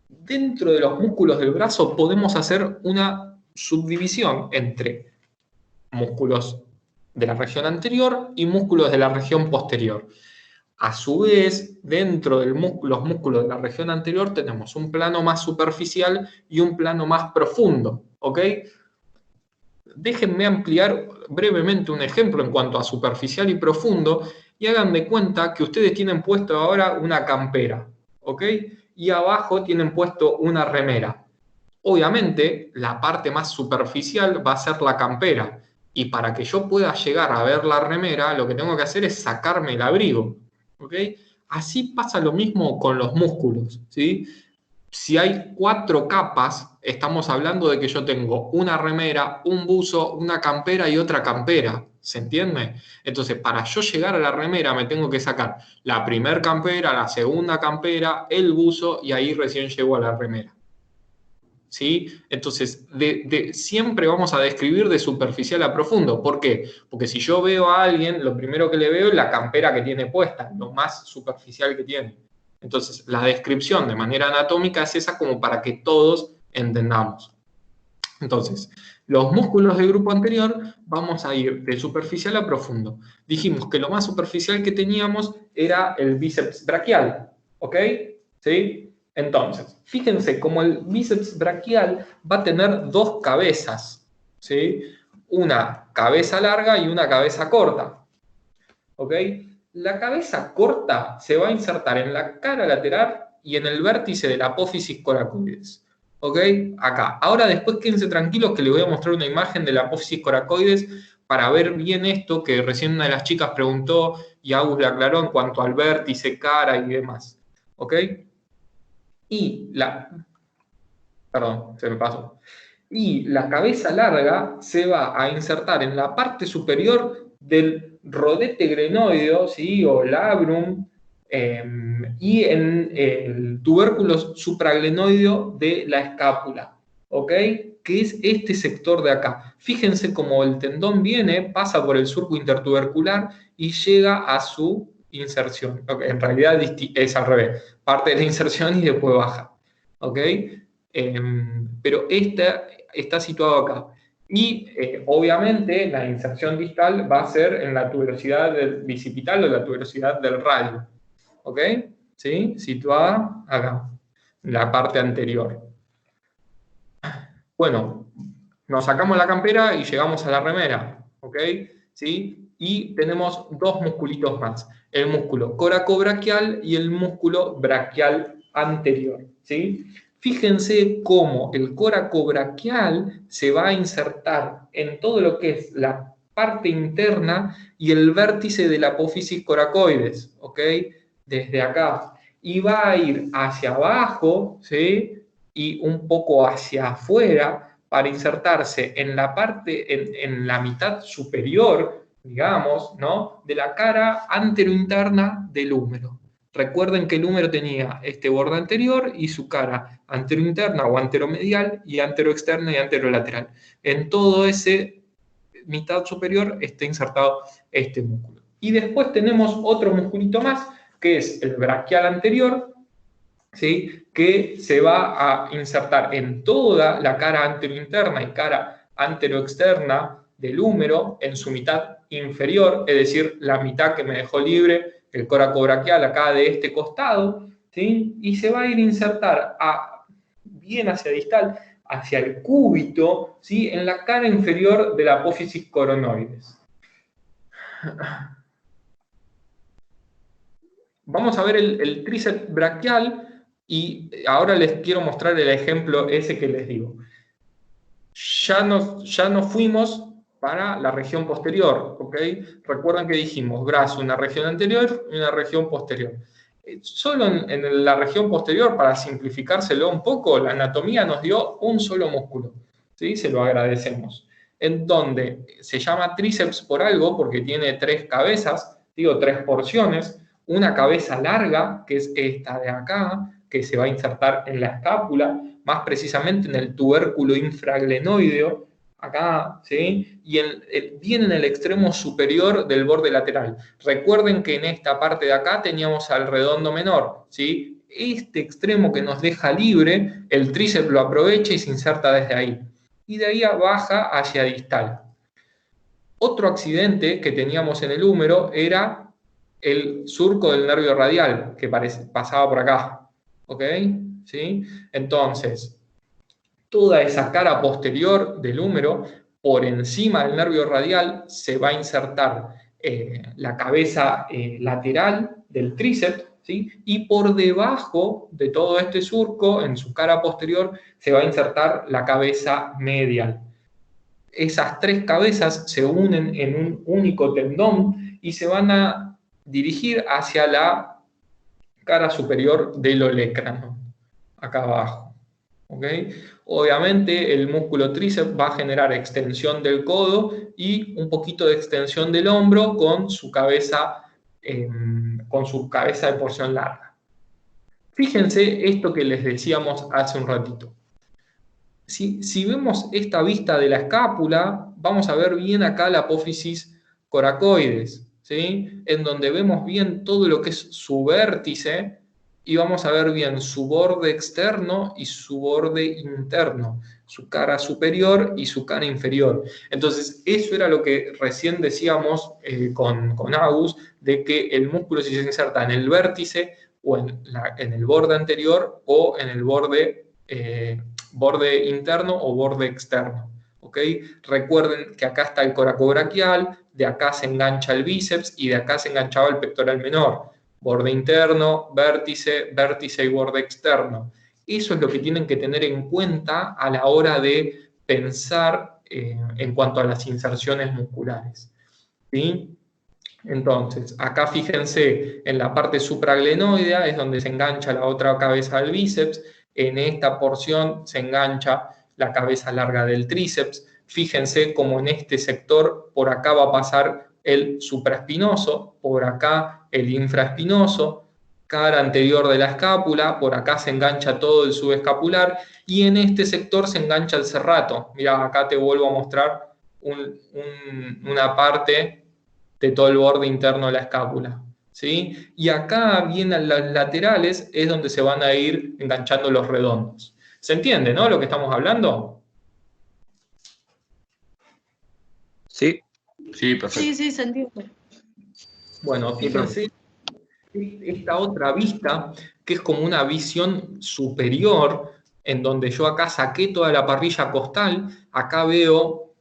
dentro de los músculos del brazo podemos hacer una subdivisión entre músculos de la región anterior y músculos de la región posterior. A su vez, dentro de los músculos de la región anterior tenemos un plano más superficial y un plano más profundo, ¿ok? Déjenme ampliar brevemente un ejemplo en cuanto a superficial y profundo y hagan de cuenta que ustedes tienen puesto ahora una campera, ¿ok? Y abajo tienen puesto una remera. Obviamente, la parte más superficial va a ser la campera. Y para que yo pueda llegar a ver la remera, lo que tengo que hacer es sacarme el abrigo. ¿Ok? Así pasa lo mismo con los músculos. ¿Sí? Si hay 4 capas, estamos hablando de que yo tengo una remera, un buzo, una campera y otra campera. ¿Se entiende? Entonces, para yo llegar a la remera me tengo que sacar la primer campera, la segunda campera, el buzo y ahí recién llego a la remera. ¿Sí? Entonces, siempre vamos a describir de superficial a profundo. ¿Por qué? Porque si yo veo a alguien, lo primero que le veo es la campera que tiene puesta, lo más superficial que tiene. Entonces, la descripción de manera anatómica es esa como para que todos entendamos. Entonces, los músculos del grupo anterior vamos a ir de superficial a profundo. Dijimos que lo más superficial que teníamos era el bíceps braquial, ¿ok? ¿Sí? Entonces, fíjense cómo el bíceps braquial va a tener 2 cabezas, ¿sí? Una cabeza larga y una cabeza corta, ¿ok? La cabeza corta se va a insertar en la cara lateral y en el vértice de la apófisis coracoides, ¿ok? Acá. Ahora después quédense tranquilos que les voy a mostrar una imagen de la apófisis coracoides para ver bien esto que recién una de las chicas preguntó y Agus le aclaró en cuanto al vértice, cara y demás, ¿ok? Perdón, se me pasó. Y la cabeza larga se va a insertar en la parte superior del rodete glenoideo, ¿sí? O labrum, y en el tubérculo supraglenoideo de la escápula, ¿ok? Que es este sector de acá. Fíjense cómo el tendón viene, pasa por el surco intertubercular y llega a su inserción. Okay, en realidad es al revés, parte de la inserción y después baja, ¿ok? Pero está situado acá. Y obviamente la inserción distal va a ser en la tuberosidad del bicipital o la tuberosidad del radio, ¿ok? ¿Sí? Situada acá, en la parte anterior. Bueno, nos sacamos la campera y llegamos a la remera, ¿ok? ¿Sí? Y tenemos dos musculitos más, el músculo coracobraquial y el músculo braquial anterior, ¿sí? Fíjense cómo el coracobraquial se va a insertar en todo lo que es la parte interna y el vértice de la apófisis coracoides, ¿ok? Desde acá. Y va a ir hacia abajo, ¿sí? Y un poco hacia afuera para insertarse en la parte, en la mitad superior, digamos, ¿no? De la cara anterointerna del húmero. Recuerden que el húmero tenía este borde anterior y su cara anterointerna o anteromedial y anteroexterna y anterolateral. En todo ese mitad superior está insertado este músculo. Y después tenemos otro musculito más, que es el braquial anterior, ¿sí? Que se va a insertar en toda la cara anterointerna y cara anteroexterna del húmero, en su mitad inferior, es decir, la mitad que me dejó libre el coracobraquial acá de este costado, ¿sí? Y se va a ir a insertar bien hacia distal, hacia el cúbito, ¿sí? En la cara inferior de la apófisis coronoides. Vamos a ver el tríceps braquial y ahora les quiero mostrar el ejemplo ese que les digo. Ya nos fuimos para la región posterior, ¿ok? Recuerden que dijimos brazo, una región anterior y una región posterior. Solo en la región posterior, para simplificárselo un poco, la anatomía nos dio un solo músculo, ¿sí? Se lo agradecemos. En donde se llama tríceps por algo, porque tiene tres cabezas, digo tres porciones, una cabeza larga, que es esta de acá, que se va a insertar en la escápula, más precisamente en el tubérculo infraglenoideo, acá, ¿sí? Y viene en el extremo superior del borde lateral. Recuerden que en esta parte de acá teníamos al redondo menor, ¿sí? Este extremo que nos deja libre, el tríceps lo aprovecha y se inserta desde ahí. Y de ahí baja hacia distal. Otro accidente que teníamos en el húmero era el surco del nervio radial, que pasaba por acá, ¿ok? ¿Sí? Entonces, toda esa cara posterior del húmero, por encima del nervio radial, se va a insertar la cabeza lateral del tríceps, ¿sí? Y por debajo de todo este surco, en su cara posterior, se va a insertar la cabeza medial. Esas tres cabezas se unen en un único tendón y se van a dirigir hacia la cara superior del olecrano, acá abajo. ¿Okay? Obviamente el músculo tríceps va a generar extensión del codo y un poquito de extensión del hombro con su cabeza de porción larga. Fíjense esto que les decíamos hace un ratito. Si vemos esta vista de la escápula, vamos a ver bien acá la apófisis coracoides, ¿sí? En donde vemos bien todo lo que es su vértice y vamos a ver bien su borde externo y su borde interno, su cara superior y su cara inferior. Entonces, eso era lo que recién decíamos con Agus, de que el músculo si se inserta en el vértice o en el borde anterior o en el borde interno o borde externo. ¿Okay? Recuerden que acá está el coracobraquial, de acá se engancha el bíceps y de acá se enganchaba el pectoral menor. Borde interno, vértice, vértice y borde externo. Eso es lo que tienen que tener en cuenta a la hora de pensar en cuanto a las inserciones musculares. ¿Sí? Entonces, acá fíjense, en la parte supraglenoidea es donde se engancha la otra cabeza del bíceps. En esta porción se engancha la cabeza larga del tríceps. Fíjense cómo en este sector, por acá va a pasar el supraespinoso, por acá el infraespinoso, cara anterior de la escápula, por acá se engancha todo el subescapular, y en este sector se engancha el serrato. Mirá, acá te vuelvo a mostrar una parte de todo el borde interno de la escápula, ¿sí? Y acá, bien a las laterales, es donde se van a ir enganchando los redondos. ¿Se entiende, no, lo que estamos hablando? Sí. Sí, perfecto. Sí, se entiende. Bueno, fíjense esta otra vista, que es como una visión superior, en donde yo acá saqué toda la parrilla costal, acá veo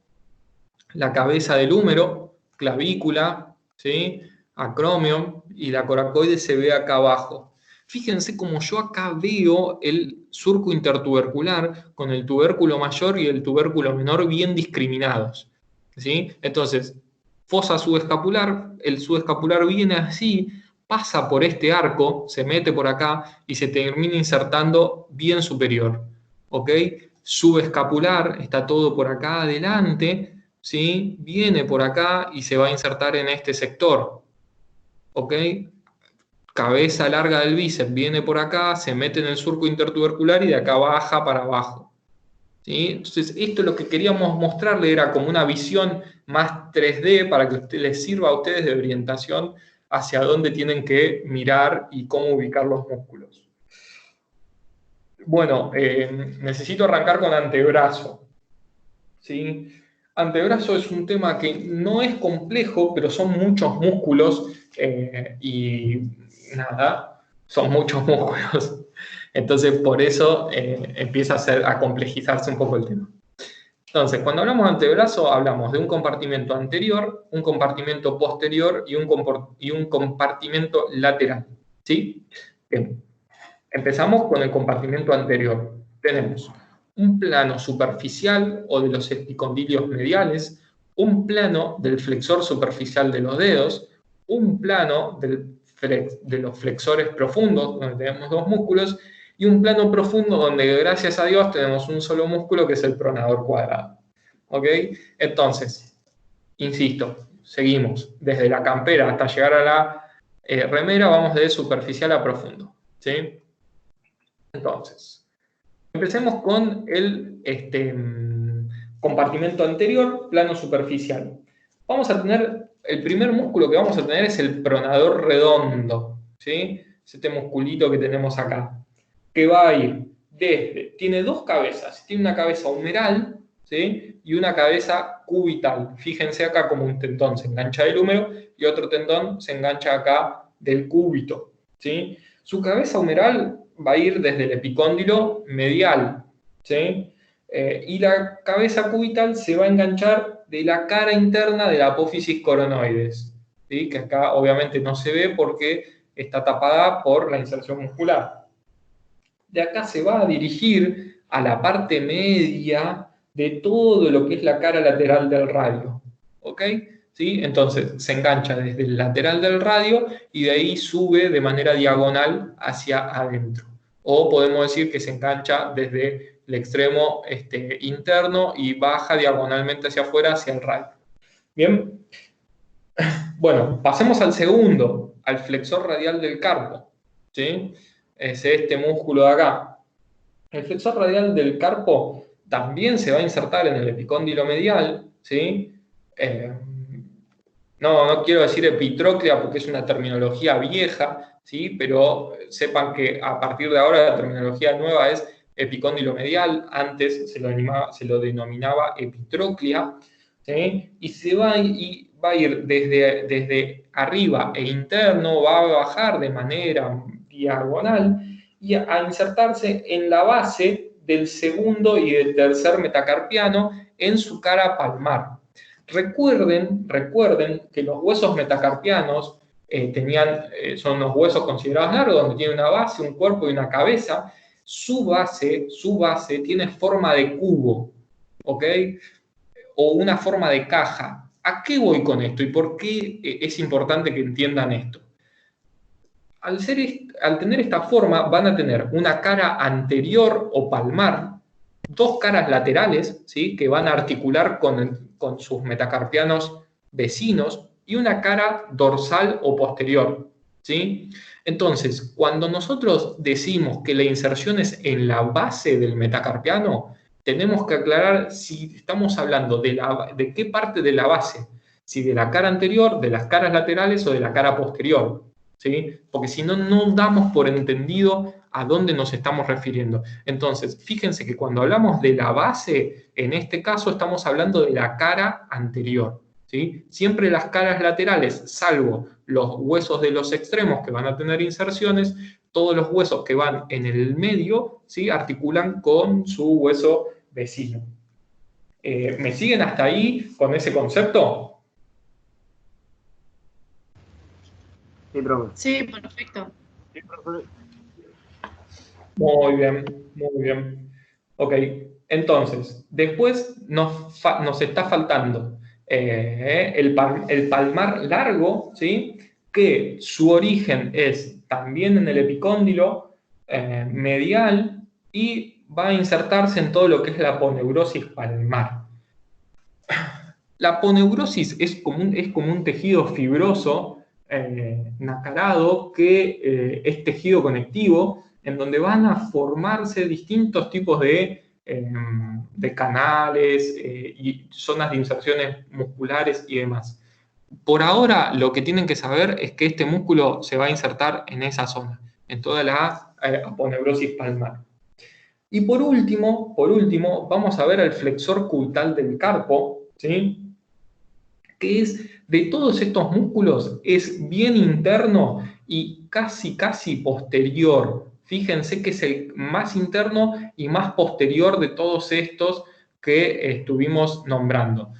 la cabeza del húmero, clavícula, ¿sí? Acromion, y la coracoide se ve acá abajo. Fíjense como yo acá veo el surco intertubercular con el tubérculo mayor y el tubérculo menor bien discriminados, ¿sí? Entonces, fosa subescapular, el subescapular viene así, pasa por este arco, se mete por acá y se termina insertando bien superior, ¿ok? Subescapular, está todo por acá adelante, ¿sí? Viene por acá y se va a insertar en este sector, ¿ok? Cabeza larga del bíceps viene por acá, se mete en el surco intertubercular y de acá baja para abajo, ¿sí? Entonces, esto lo que queríamos mostrarle era como una visión más 3D para que les sirva a ustedes de orientación hacia dónde tienen que mirar y cómo ubicar los músculos. Bueno, necesito arrancar con antebrazo, ¿sí? Antebrazo es un tema que no es complejo, pero son muchos músculos y nada, son muchos músculos. Entonces, por eso empieza a complejizarse un poco el tema. Entonces, cuando hablamos de antebrazo, hablamos de un compartimento anterior, un compartimento posterior y un compartimento lateral, ¿sí? Bien. Empezamos con el compartimento anterior. Tenemos un plano superficial o de los epicondilios mediales, un plano del flexor superficial de los dedos, un plano de los flexores profundos, donde tenemos dos músculos, y un plano profundo donde, gracias a Dios, tenemos un solo músculo que es el pronador cuadrado. ¿Ok? Entonces, insisto, seguimos. Desde la campera hasta llegar a la remera, vamos de superficial a profundo. ¿Sí? Entonces, empecemos con el compartimento anterior, plano superficial. Vamos a tener, el primer músculo que vamos a tener es el pronador redondo, ¿sí? Es este musculito que tenemos acá, que va a ir desde, tiene dos cabezas, tiene una cabeza humeral, ¿sí? Y una cabeza cubital. Fíjense acá como un tendón se engancha del húmero y otro tendón se engancha acá del cúbito, ¿sí? Su cabeza humeral va a ir desde el epicóndilo medial, ¿sí? Y la cabeza cubital se va a enganchar de la cara interna de la apófisis coronoides, ¿sí? Que acá obviamente no se ve porque está tapada por la inserción muscular. De acá se va a dirigir a la parte media de todo lo que es la cara lateral del radio, ¿ok? ¿Sí? Entonces se engancha desde el lateral del radio y de ahí sube de manera diagonal hacia adentro. O podemos decir que se engancha desde el extremo interno y baja diagonalmente hacia afuera, hacia el radio. Bien. Bueno, pasemos al segundo, al flexor radial del carpo, ¿sí? Es este músculo de acá. El flexor radial del carpo también se va a insertar en el epicóndilo medial, ¿sí? No quiero decir epitróclea porque es una terminología vieja, ¿sí? Pero sepan que a partir de ahora la terminología nueva es epicóndilo medial, antes se lo denominaba epitróclea, ¿sí? Y va a ir desde arriba e interno, va a bajar de manera diagonal y a insertarse en la base del segundo y del tercer metacarpiano en su cara palmar. Recuerden que los huesos metacarpianos son los huesos considerados largos, donde tiene una base, un cuerpo y una cabeza. Su base tiene forma de cubo, ¿ok? O una forma de caja. ¿A qué voy con esto y por qué es importante que entiendan esto? Al tener esta forma van a tener una cara anterior o palmar, dos caras laterales, ¿sí? Que van a articular con sus metacarpianos vecinos y una cara dorsal o posterior, ¿sí? Entonces, cuando nosotros decimos que la inserción es en la base del metacarpiano, tenemos que aclarar si estamos hablando de qué parte de la base, si de la cara anterior, de las caras laterales o de la cara posterior, ¿sí? Porque si no, no damos por entendido a dónde nos estamos refiriendo. Entonces, fíjense que cuando hablamos de la base, en este caso estamos hablando de la cara anterior, ¿sí? Siempre las caras laterales, salvo los huesos de los extremos que van a tener inserciones, todos los huesos que van en el medio, ¿sí? Articulan con su hueso vecino. ¿Me siguen hasta ahí con ese concepto? Sí, profe. Sí, perfecto. Sí, profe. Muy bien, muy bien. Ok, entonces, después nos está faltando el palmar largo, ¿sí? Que su origen es también en el epicóndilo medial y va a insertarse en todo lo que es la aponeurosis palmar. La aponeurosis es como un tejido fibroso, nacarado, que es tejido conectivo, en donde van a formarse distintos tipos de canales y zonas de inserciones musculares y demás. Por ahora, lo que tienen que saber es que este músculo se va a insertar en esa zona, en toda la aponeurosis palmar. Y por último, vamos a ver el flexor cubital del carpo, ¿sí? Que es de todos estos músculos, es bien interno y casi posterior. Fíjense que es el más interno y más posterior de todos estos que estuvimos nombrando.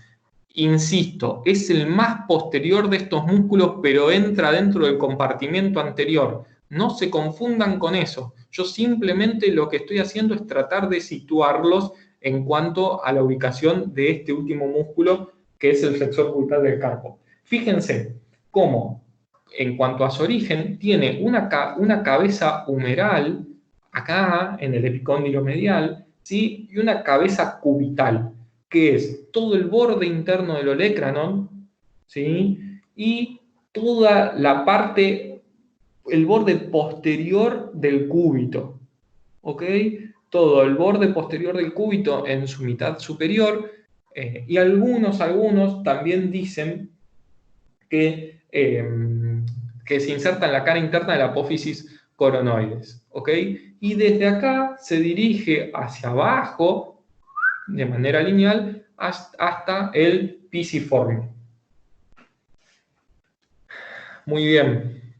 Insisto, es el más posterior de estos músculos, pero entra dentro del compartimento anterior. No se confundan con eso. Yo simplemente lo que estoy haciendo es tratar de situarlos en cuanto a la ubicación de este último músculo, que es el flexor cubital del carpo. Fíjense cómo, en cuanto a su origen, tiene una cabeza humeral, acá en el epicóndilo medial, ¿sí? Y una cabeza cubital, que es todo el borde interno del olecranon, ¿sí? Y toda la parte, el borde posterior del cúbito, ¿ok? Todo el borde posterior del cúbito en su mitad superior, y algunos también dicen que se inserta en la cara interna de la apófisis coronoides, ¿ok? Y desde acá se dirige hacia abajo, de manera lineal, hasta el pisiforme. Muy bien.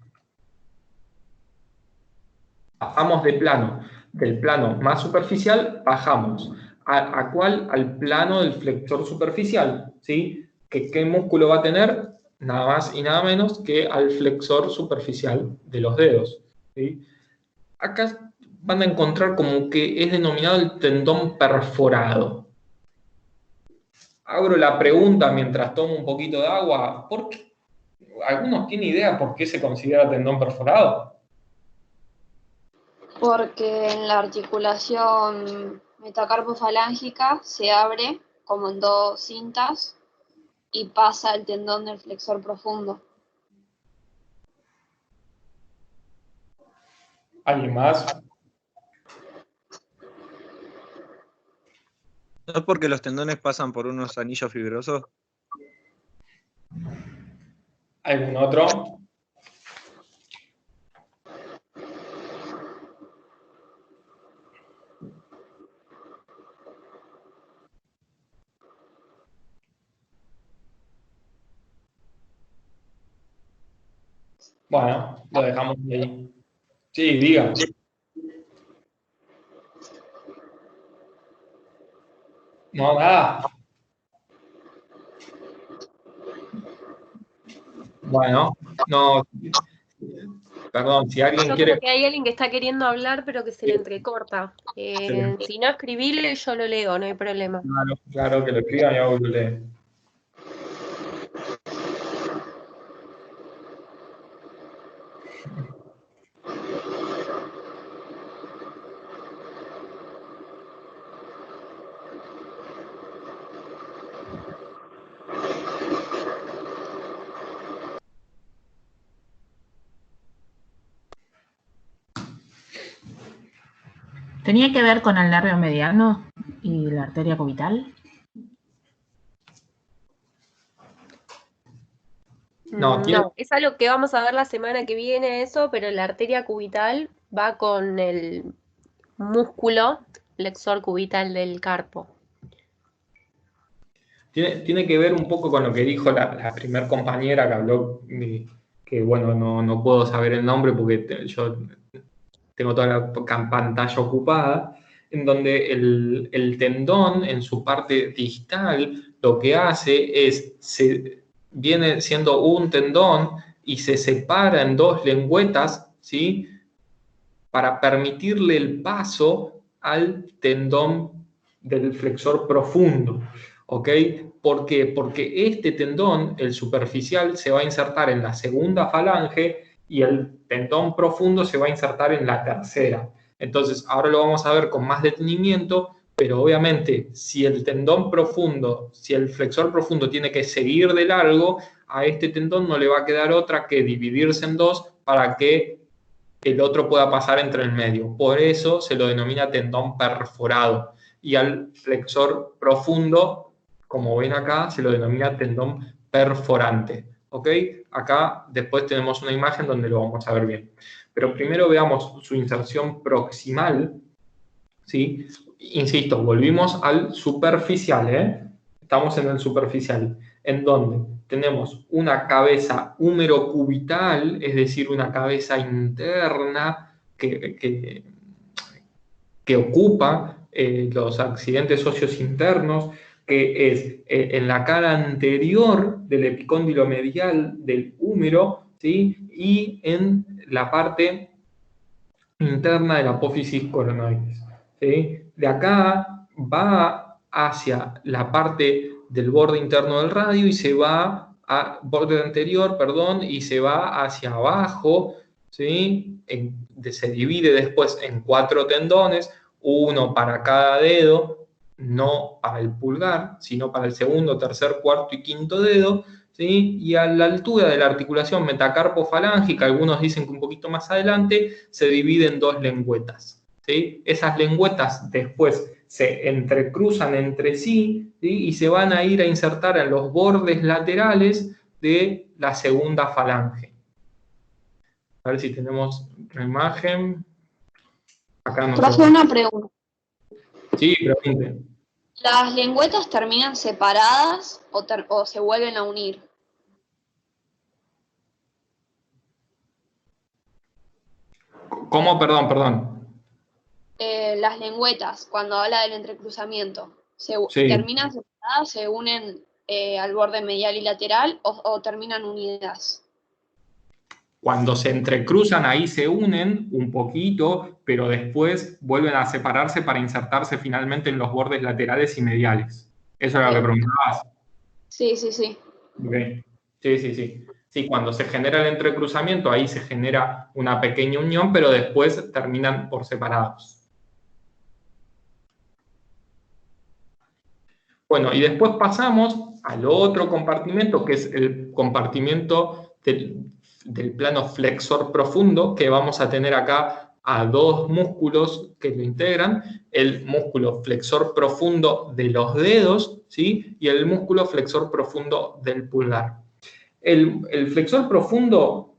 Bajamos de plano. Del plano más superficial, bajamos. ¿A cuál? Al plano del flexor superficial, ¿sí? ¿Qué músculo va a tener? Nada más y nada menos que al flexor superficial de los dedos, ¿sí? Acá van a encontrar como que es denominado el tendón perforado. Abro la pregunta mientras tomo un poquito de agua. ¿Por qué? ¿Algunos tienen idea por qué se considera tendón perforado? Porque en la articulación metacarpofalángica se abre como en dos cintas y pasa el tendón del flexor profundo. ¿Alguien más? ¿No es porque los tendones pasan por unos anillos fibrosos? ¿Algún otro? Bueno, lo dejamos ahí. Sí, diga. No, nada. Bueno, no. Perdón, si alguien Yo quiere. creo que hay alguien que está queriendo hablar, pero que se le entrecorta. Si no, escribile, yo lo leo, no hay problema. Claro, que lo escriban y hago que lo lea. ¿Tenía que ver con el nervio mediano y la arteria cubital? No, No, es algo que vamos a ver la semana que viene eso, pero la arteria cubital va con el músculo flexor cubital del carpo. tiene que ver un poco con lo que dijo la primer compañera que habló, que bueno, no puedo saber el nombre porque yo tengo toda la pantalla ocupada, en donde el tendón en su parte distal lo que hace es, viene siendo un tendón y se separa en dos lengüetas, ¿sí? Para permitirle el paso al tendón del flexor profundo, ¿ok? ¿Por qué? Porque este tendón, el superficial, se va a insertar en la segunda falange y el tendón profundo se va a insertar en la tercera. Entonces, ahora lo vamos a ver con más detenimiento, pero obviamente, si el tendón profundo, si el flexor profundo tiene que seguir de largo, a este tendón no le va a quedar otra que dividirse en dos para que el otro pueda pasar entre el medio. Por eso se lo denomina tendón perforado. Y al flexor profundo, como ven acá, se lo denomina tendón perforante. ¿Ok? Acá después tenemos una imagen donde lo vamos a ver bien. Pero primero veamos su inserción proximal. ¿Sí? Insisto, volvimos al superficial, ¿eh? Estamos en el superficial, en donde tenemos una cabeza húmero-cubital, es decir, una cabeza interna que ocupa los accidentes óseos internos, que es en la cara anterior del epicóndilo medial del húmero, ¿sí? Y en la parte interna de la apófisis coronoides, ¿sí? De acá va hacia la parte del borde interno del radio y se va a borde anterior, perdón, y se va hacia abajo, ¿sí? Se divide después en 4 tendones, uno para cada dedo, no para el pulgar, sino para el segundo, tercer, cuarto y quinto dedo, ¿sí? Y a la altura de la articulación metacarpofalángica, algunos dicen que un poquito más adelante, se divide en 2 lengüetas, ¿sí? Esas lengüetas después se entrecruzan entre sí, ¿sí? Y se van a ir a insertar en los bordes laterales de la segunda falange. A ver si tenemos una imagen. Acá no Profe, una pregunta. Sí, pregunte. ¿Las lengüetas terminan separadas o se vuelven a unir? ¿Cómo? Perdón. Las lengüetas, cuando habla del entrecruzamiento, Sí. ¿terminan separadas, se unen al borde medial y lateral o terminan unidas? Cuando se entrecruzan, ahí se unen un poquito, pero después vuelven a separarse para insertarse finalmente en los bordes laterales y mediales. ¿Eso era lo que preguntabas? Sí. Okay. Sí. Sí, cuando se genera el entrecruzamiento, ahí se genera una pequeña unión, pero después terminan por separados. Bueno, y después pasamos al otro compartimento, que es el compartimento del plano flexor profundo, que vamos a tener acá a 2 músculos que lo integran, el músculo flexor profundo de los dedos, ¿sí? Y el músculo flexor profundo del pulgar. El flexor profundo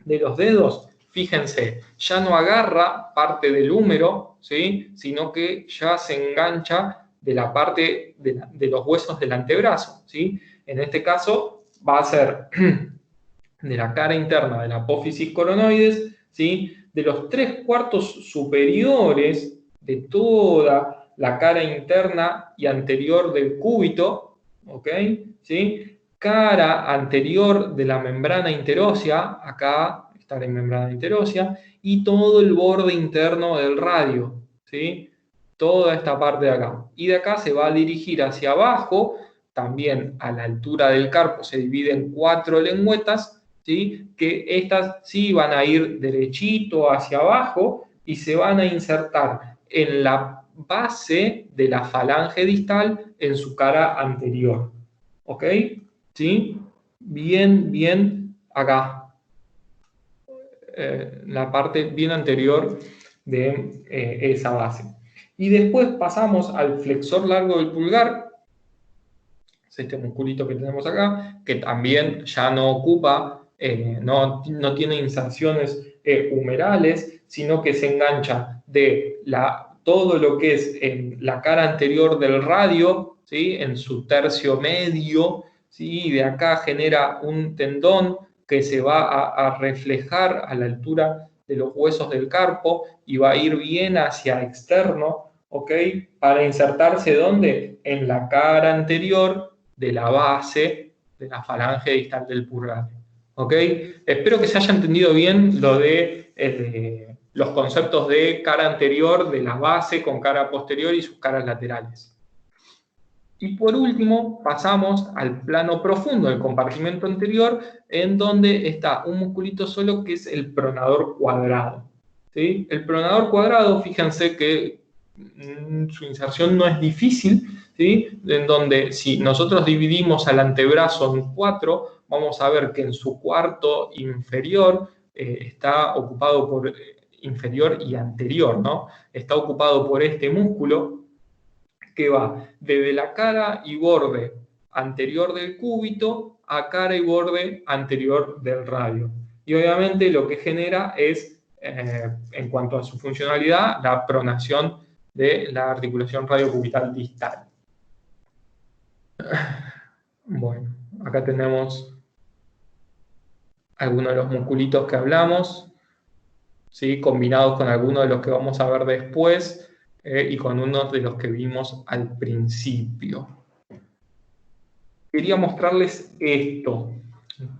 de los dedos, fíjense, ya no agarra parte del húmero, ¿sí? Sino que ya se engancha de la parte de los huesos del antebrazo, ¿sí? En este caso va a ser de la cara interna de la apófisis coronoides, ¿sí? De los 3/4 superiores de toda la cara interna y anterior del cúbito, ¿ok? ¿Sí? Cara anterior de la membrana interósea, acá está la membrana interósea, y todo el borde interno del radio, ¿sí? Toda esta parte de acá. Y de acá se va a dirigir hacia abajo, también a la altura del carpo se divide en 4 lengüetas, ¿sí? Que estas sí van a ir derechito hacia abajo y se van a insertar en la base de la falange distal en su cara anterior. ¿Ok? ¿Sí? Bien acá. La parte bien anterior de esa base. Y después pasamos al flexor largo del pulgar, es este musculito que tenemos acá, que también ya no ocupa, no tiene inserciones humerales, sino que se engancha de todo lo que es en la cara anterior del radio, ¿sí? En su tercio medio, ¿sí? Y de acá genera un tendón que se va a reflejar a la altura de los huesos del carpo y va a ir bien hacia externo, ¿ok? Para insertarse ¿dónde? En la cara anterior de la base de la falange distal del pulgar, ¿ok? Espero que se haya entendido bien lo de los conceptos de cara anterior, de la base con cara posterior y sus caras laterales. Y por último, pasamos al plano profundo del compartimento anterior, en donde está un musculito solo que es el pronador cuadrado, ¿sí? El pronador cuadrado, fíjense que su inserción no es difícil, ¿sí? En donde si nosotros dividimos al antebrazo en 4, vamos a ver que en su cuarto inferior está ocupado por inferior y anterior, ¿no? Está ocupado por este músculo que va desde la cara y borde anterior del cúbito a cara y borde anterior del radio. Y obviamente lo que genera es, en cuanto a su funcionalidad, la pronación de la articulación radiocubital distal. Bueno, acá tenemos algunos de los musculitos que hablamos, ¿sí? Combinados con algunos de los que vamos a ver después. Y con uno de los que vimos al principio. Quería mostrarles esto.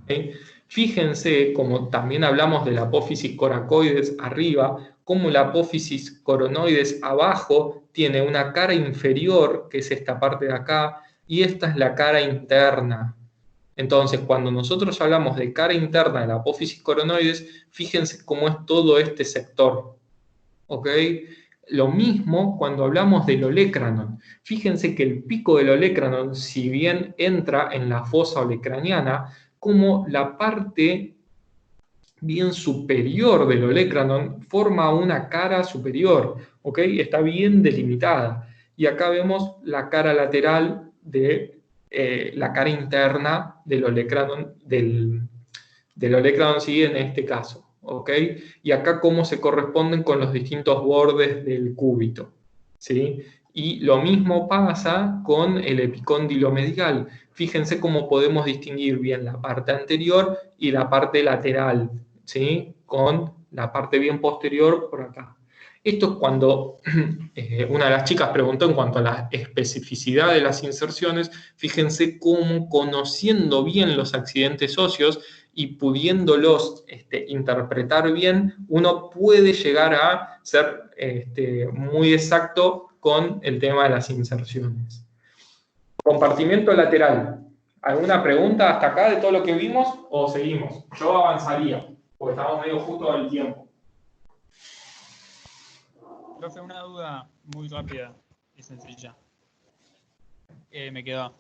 ¿Okay? Fíjense, como también hablamos de la apófisis coracoides arriba, como la apófisis coronoides abajo tiene una cara inferior, que es esta parte de acá, y esta es la cara interna. Entonces, cuando nosotros hablamos de cara interna de la apófisis coronoides, fíjense cómo es todo este sector. ¿Ok? Lo mismo cuando hablamos del olecranon. Fíjense que el pico del olecranon, si bien entra en la fosa olecraniana, como la parte bien superior del olecranon forma una cara superior, ¿ok? Está bien delimitada. Y acá vemos la cara lateral de la cara interna del olecranon, del olecranon, sí, en este caso. ¿Ok? Y acá cómo se corresponden con los distintos bordes del cúbito, ¿sí? Y lo mismo pasa con el epicóndilo medial. Fíjense cómo podemos distinguir bien la parte anterior y la parte lateral, ¿sí? Con la parte bien posterior por acá. Esto es cuando una de las chicas preguntó en cuanto a la especificidad de las inserciones. Fíjense cómo, conociendo bien los accidentes óseos y pudiéndolos interpretar bien, uno puede llegar a ser muy exacto con el tema de las inserciones. Compartimiento lateral. ¿Alguna pregunta hasta acá de todo lo que vimos o seguimos? Yo avanzaría, porque estamos medio justo del tiempo. Profe, una duda muy rápida y sencilla. Me quedó.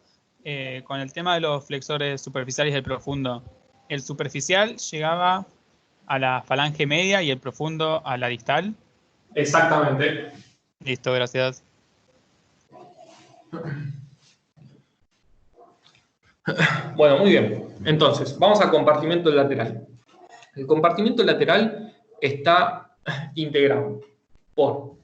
Con el tema de los flexores superficiales y el profundo, ¿el superficial llegaba a la falange media y el profundo a la distal? Exactamente. Listo, gracias. Bueno, muy bien. Entonces, vamos al compartimento lateral. El compartimento lateral está integrado por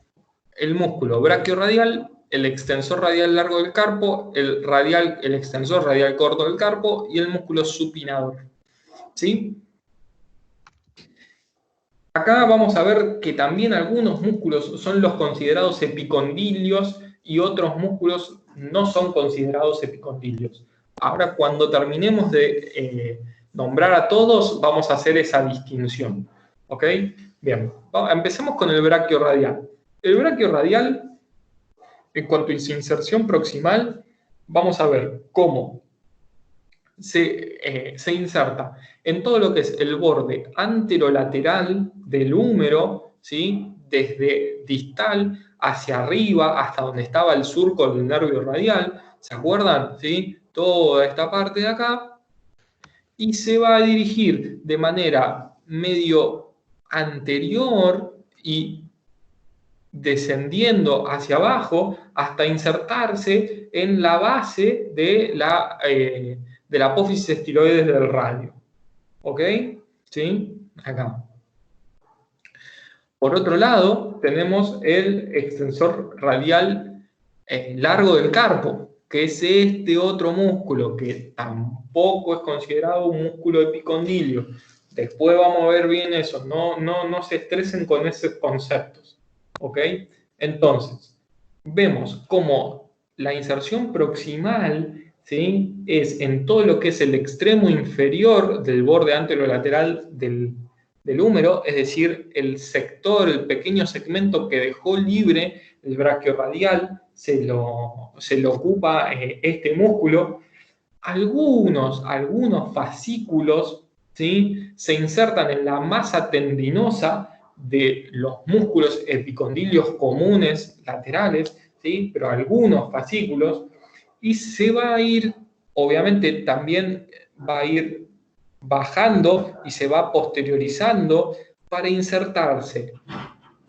el músculo brachiorradial, el extensor radial largo del carpo, el extensor radial corto del carpo y el músculo supinador. ¿Sí? Acá vamos a ver que también algunos músculos son los considerados epicondilios y otros músculos no son considerados epicondilios. Ahora, cuando terminemos de nombrar a todos, vamos a hacer esa distinción. ¿Ok? Bien, empecemos con el brachiorradial. El brachiorradial, en cuanto a su inserción proximal, vamos a ver cómo se inserta en todo lo que es el borde anterolateral del húmero, ¿sí? Desde distal hacia arriba hasta donde estaba el surco del nervio radial, ¿se acuerdan? ¿Sí? Toda esta parte de acá, y se va a dirigir de manera medio anterior y descendiendo hacia abajo hasta insertarse en la base de la apófisis estiloides del radio. ¿Ok? ¿Sí? Acá. Por otro lado, tenemos el extensor radial largo del carpo, que es este otro músculo que tampoco es considerado un músculo epicondilio. Después vamos a ver bien eso, no se estresen con esos conceptos. ¿Ok? Entonces, vemos cómo la inserción proximal, ¿sí?, es en todo lo que es el extremo inferior del borde anterolateral del húmero, es decir, el sector, el pequeño segmento que dejó libre el brachiorradial, se lo ocupa este músculo. Algunos fascículos, ¿sí?, se insertan en la masa tendinosa de los músculos epicondilios comunes laterales, ¿sí?, pero algunos fascículos, y se va a ir, obviamente también va a ir bajando y se va posteriorizando para insertarse,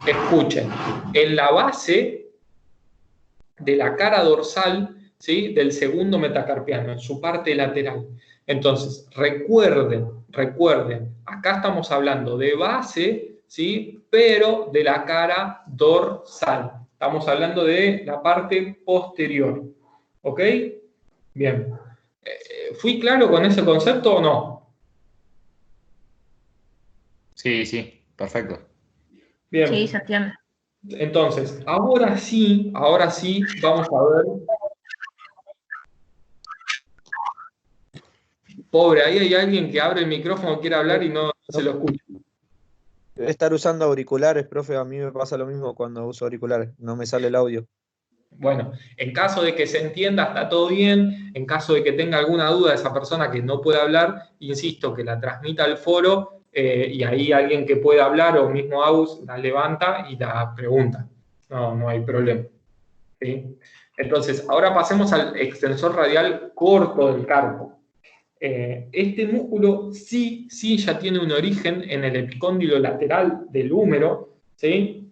escuchen, en la base de la cara dorsal, ¿sí?, del segundo metacarpiano, en su parte lateral. Entonces, recuerden, acá estamos hablando de base, ¿sí?, pero de la cara dorsal. Estamos hablando de la parte posterior. ¿Ok? Bien. ¿Fui claro con ese concepto o no? Sí, perfecto. Bien. Sí, se entiende. Entonces, ahora sí, vamos a ver. Pobre, ahí hay alguien que abre el micrófono, quiere hablar y no se lo escucha. Debe estar usando auriculares, profe. A mí me pasa lo mismo cuando uso auriculares. No me sale el audio. Bueno, en caso de que se entienda, está todo bien. En caso de que tenga alguna duda de esa persona que no puede hablar, insisto, que la transmita al foro y ahí alguien que pueda hablar o mismo Aus la levanta y la pregunta. No hay problema. ¿Sí? Entonces, ahora pasemos al extensor radial corto del carpo. Este músculo sí ya tiene un origen en el epicóndilo lateral del húmero, ¿sí?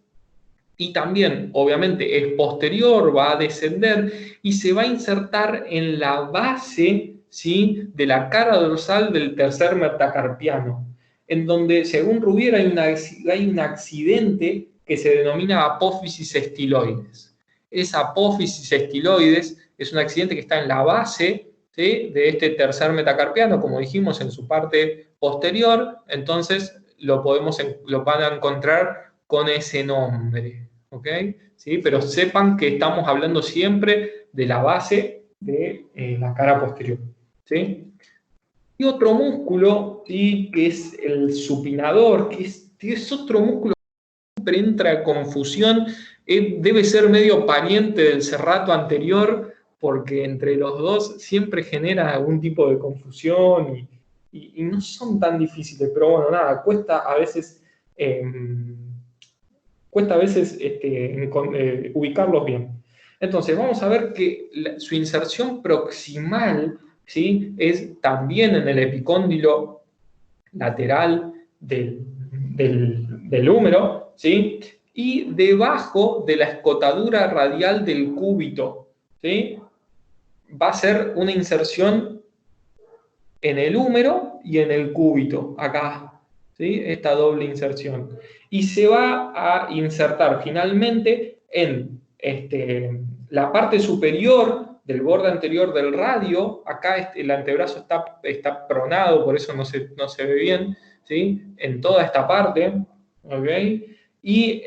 Y también, obviamente, es posterior, va a descender y se va a insertar en la base, ¿sí?, de la cara dorsal del tercer metacarpiano, en donde, según Rubier, hay un accidente que se denomina apófisis estiloides. Esa apófisis estiloides es un accidente que está en la base, ¿sí?, de este tercer metacarpiano, como dijimos, en su parte posterior. Entonces lo van a encontrar con ese nombre, ¿ok? ¿Sí? Pero sepan que estamos hablando siempre de la base de la cara posterior, ¿sí? Y otro músculo, ¿sí?, que es el supinador, que es otro músculo que siempre entra en confusión, debe ser medio pariente del serrato anterior, porque entre los dos siempre genera algún tipo de confusión y no son tan difíciles, pero bueno, nada, cuesta a veces ubicarlos bien. Entonces, vamos a ver que su inserción proximal, ¿sí?, es también en el epicóndilo lateral del húmero, ¿sí?, y debajo de la escotadura radial del cúbito, ¿sí?, va a ser una inserción en el húmero y en el cúbito, acá, ¿sí?, esta doble inserción. Y se va a insertar finalmente en la parte superior del borde anterior del radio. Acá el antebrazo está pronado, por eso no se ve bien, ¿sí?, en toda esta parte, ¿ok? Y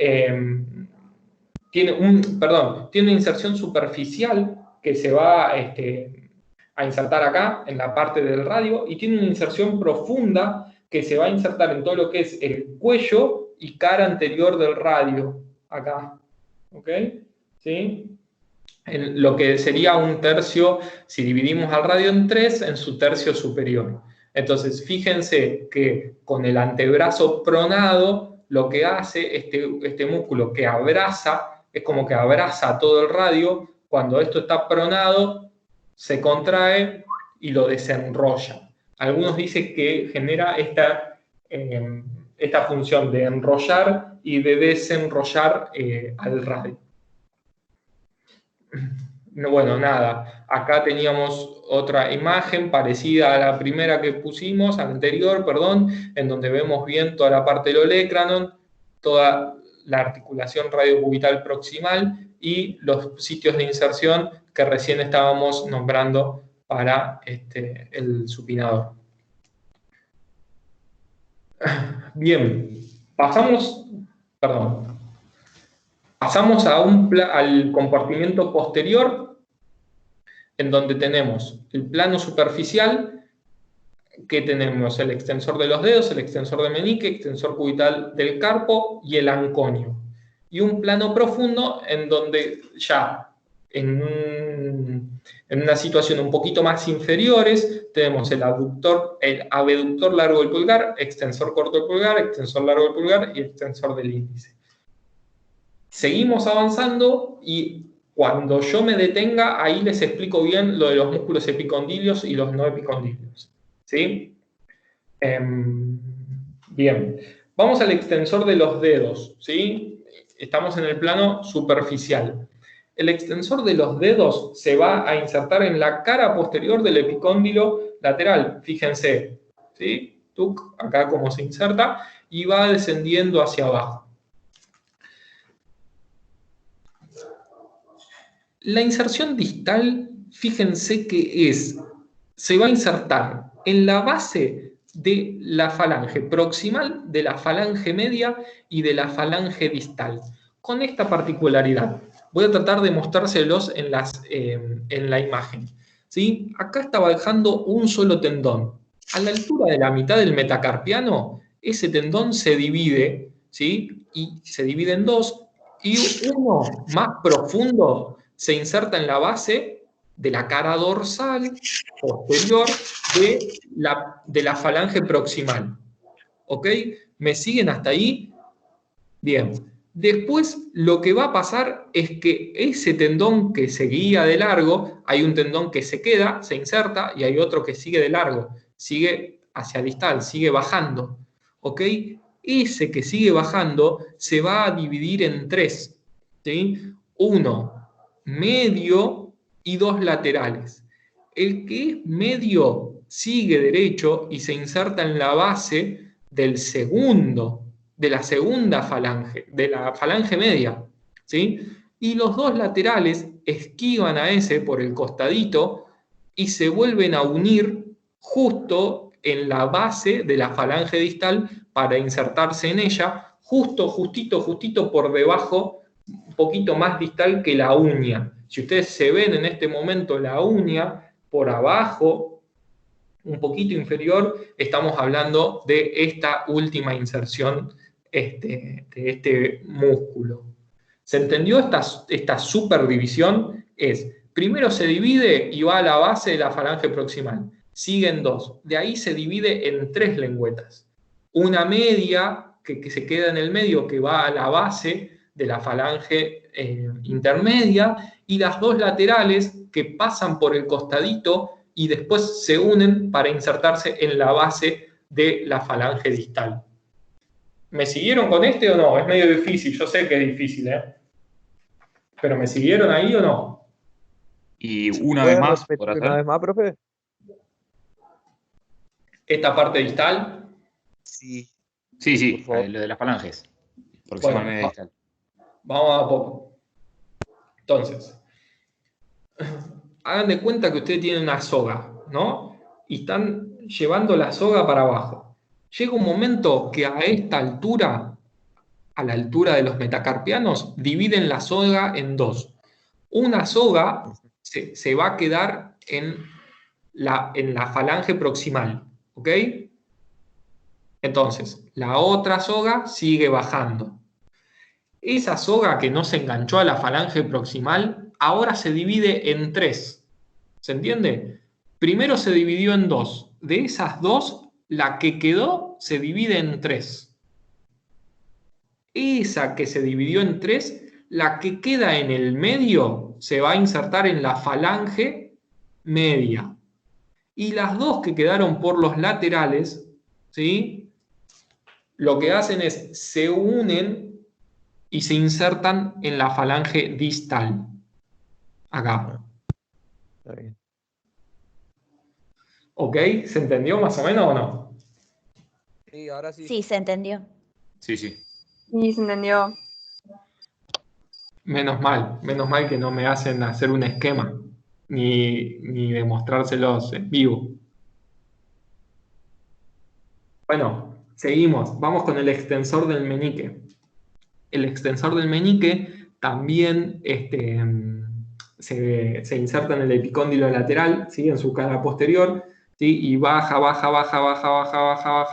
tiene una inserción superficial que se va a insertar acá, en la parte del radio, y tiene una inserción profunda que se va a insertar en todo lo que es el cuello y cara anterior del radio, acá, ¿ok? ¿Sí? En lo que sería un tercio, si dividimos al radio en 3, en su tercio superior. Entonces, fíjense que con el antebrazo pronado, lo que hace este músculo que abraza, es como que abraza todo el radio. Cuando esto está pronado, se contrae y lo desenrolla. Algunos dicen que genera esta función de enrollar y de desenrollar al radio. Bueno, nada, acá teníamos otra imagen parecida a la primera que pusimos, anterior, perdón, en donde vemos bien toda la parte del olecranon, toda la articulación radiocubital proximal y los sitios de inserción que recién estábamos nombrando para el supinador. Bien, pasamos al compartimiento posterior, en donde tenemos el plano superficial, que tenemos el extensor de los dedos, el extensor de meñique, extensor cubital del carpo y el anconio. Y un plano profundo en donde ya en una situación un poquito más inferiores tenemos el abductor largo del pulgar, extensor corto del pulgar, extensor largo del pulgar y extensor del índice. Seguimos avanzando y cuando yo me detenga, ahí les explico bien lo de los músculos epicondilios y los no epicondilios. ¿Sí? Bien, vamos al extensor de los dedos. ¿Sí? Estamos en el plano superficial. El extensor de los dedos se va a insertar en la cara posterior del epicóndilo lateral. Fíjense, ¿sí? Acá como se inserta, y va descendiendo hacia abajo. La inserción distal, fíjense que se va a insertar en la base de la falange proximal, de la falange media y de la falange distal. Con esta particularidad, voy a tratar de mostrárselos en la imagen. ¿Sí? Acá está bajando un solo tendón. A la altura de la mitad del metacarpiano, ese tendón se divide, ¿sí? Y se divide en dos, y uno más profundo se inserta en la base de la cara dorsal posterior de la falange proximal. ¿Ok? ¿Me siguen hasta ahí? Bien. Después lo que va a pasar es que ese tendón que seguía de largo, hay un tendón que se queda, se inserta, y hay otro que sigue de largo, sigue hacia distal, sigue bajando. ¿Ok? Ese que sigue bajando se va a dividir en tres. ¿Sí? Uno medio y dos laterales. El que es medio sigue derecho y se inserta en la base de la segunda falange, de la falange media, ¿sí? Y los dos laterales esquivan a ese por el costadito y se vuelven a unir justo en la base de la falange distal para insertarse en ella, justito por debajo, un poquito más distal que la uña. Si ustedes se ven en este momento la uña por abajo, un poquito inferior, estamos hablando de esta última inserción de este músculo. ¿Se entendió esta subdivisión? Primero se divide y va a la base de la falange proximal. Siguen dos. De ahí se divide en tres lengüetas. Una media que se queda en el medio, que va a la base de la falange intermedia, y las dos laterales que pasan por el costadito y después se unen para insertarse en la base de la falange distal. ¿Me siguieron con o no? Es medio difícil, yo sé que es difícil, ¿eh? ¿Pero me siguieron ahí o no? Y una vez más, por ¿Una vez más, profe? ¿Esta parte distal? Sí. Sí, lo de las falanges. Proximalmente distal. Vamos a poco. Entonces, hagan de cuenta que ustedes tienen una soga, ¿no? Y están llevando la soga para abajo. Llega un momento que a esta altura, a la altura de los metacarpianos, dividen la soga en dos. Una soga se va a quedar en la falange proximal, ¿ok? Entonces, la otra soga sigue bajando. Esa soga que no se enganchó a la falange proximal, ahora se divide en tres. ¿Se entiende? Primero se dividió en dos. De esas dos, la que quedó se divide en tres. Esa que se dividió en tres, la que queda en el medio, se va a insertar en la falange media. Y las dos que quedaron por los laterales, ¿sí? lo que hacen es se unen y se insertan en la falange distal. Acá. Está bien. ¿Ok? ¿Se entendió más o menos o no? Sí, ahora sí. Sí, se entendió. Sí, sí. Y se entendió. Menos mal que no me hacen hacer un esquema, ni demostrárselos en vivo. Bueno, seguimos. Vamos con el extensor del meñique. El extensor del meñique también se inserta en el epicóndilo lateral, ¿sí? En su cara posterior, ¿sí? Y baja,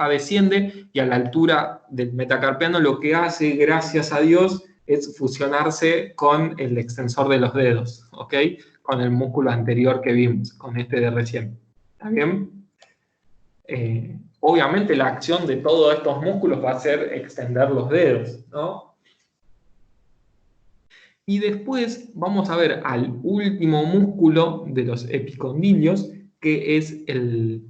desciende, y a la altura del metacarpiano lo que hace, gracias a Dios, es fusionarse con el extensor de los dedos, ¿ok? Con el músculo anterior que vimos, con este de recién. ¿Está bien? Obviamente la acción de todos estos músculos va a ser extender los dedos, ¿no? Y después vamos a ver al último músculo de los epicondilios, que es el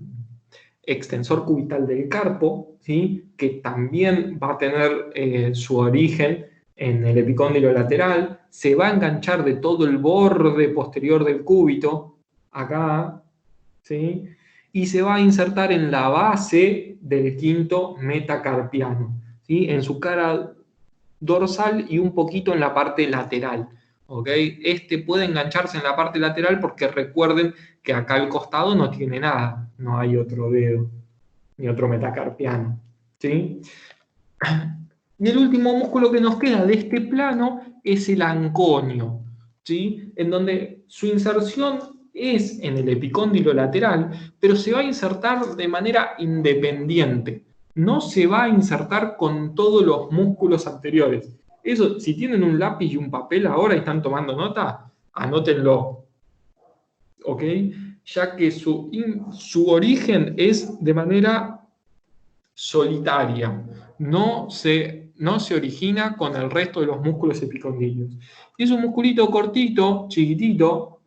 extensor cubital del carpo, ¿sí? Que también va a tener su origen en el epicóndilo lateral, se va a enganchar de todo el borde posterior del cúbito, acá, ¿sí? Y se va a insertar en la base del quinto metacarpiano, ¿sí? En su cara dorsal y un poquito en la parte lateral, ¿ok? Este puede engancharse en la parte lateral porque recuerden que acá al costado no tiene nada, no hay otro dedo, ni otro metacarpiano, ¿sí? Y el último músculo que nos queda de este plano es el anconio, ¿sí? En donde su inserción es en el epicóndilo lateral, pero se va a insertar de manera independiente. No se va a insertar con todos los músculos anteriores. Eso, si tienen un lápiz y un papel ahora y están tomando nota, anótenlo, ¿ok? Ya que su origen es de manera solitaria. No se origina con el resto de los músculos epicondilios. Y es un musculito cortito, chiquitito,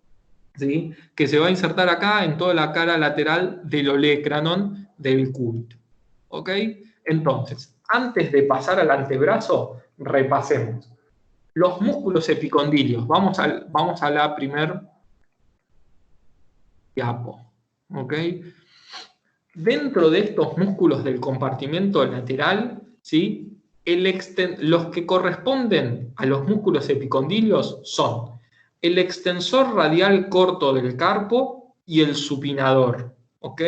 ¿sí? Que se va a insertar acá en toda la cara lateral del olecranon del cúbito. ¿Ok? Entonces, antes de pasar al antebrazo, repasemos. Los músculos epicondilios. Vamos a la primer diapo. ¿Ok? Dentro de estos músculos del compartimento lateral, ¿sí? Los que corresponden a los músculos epicondilios son el extensor radial corto del carpo y el supinador. ¿Ok?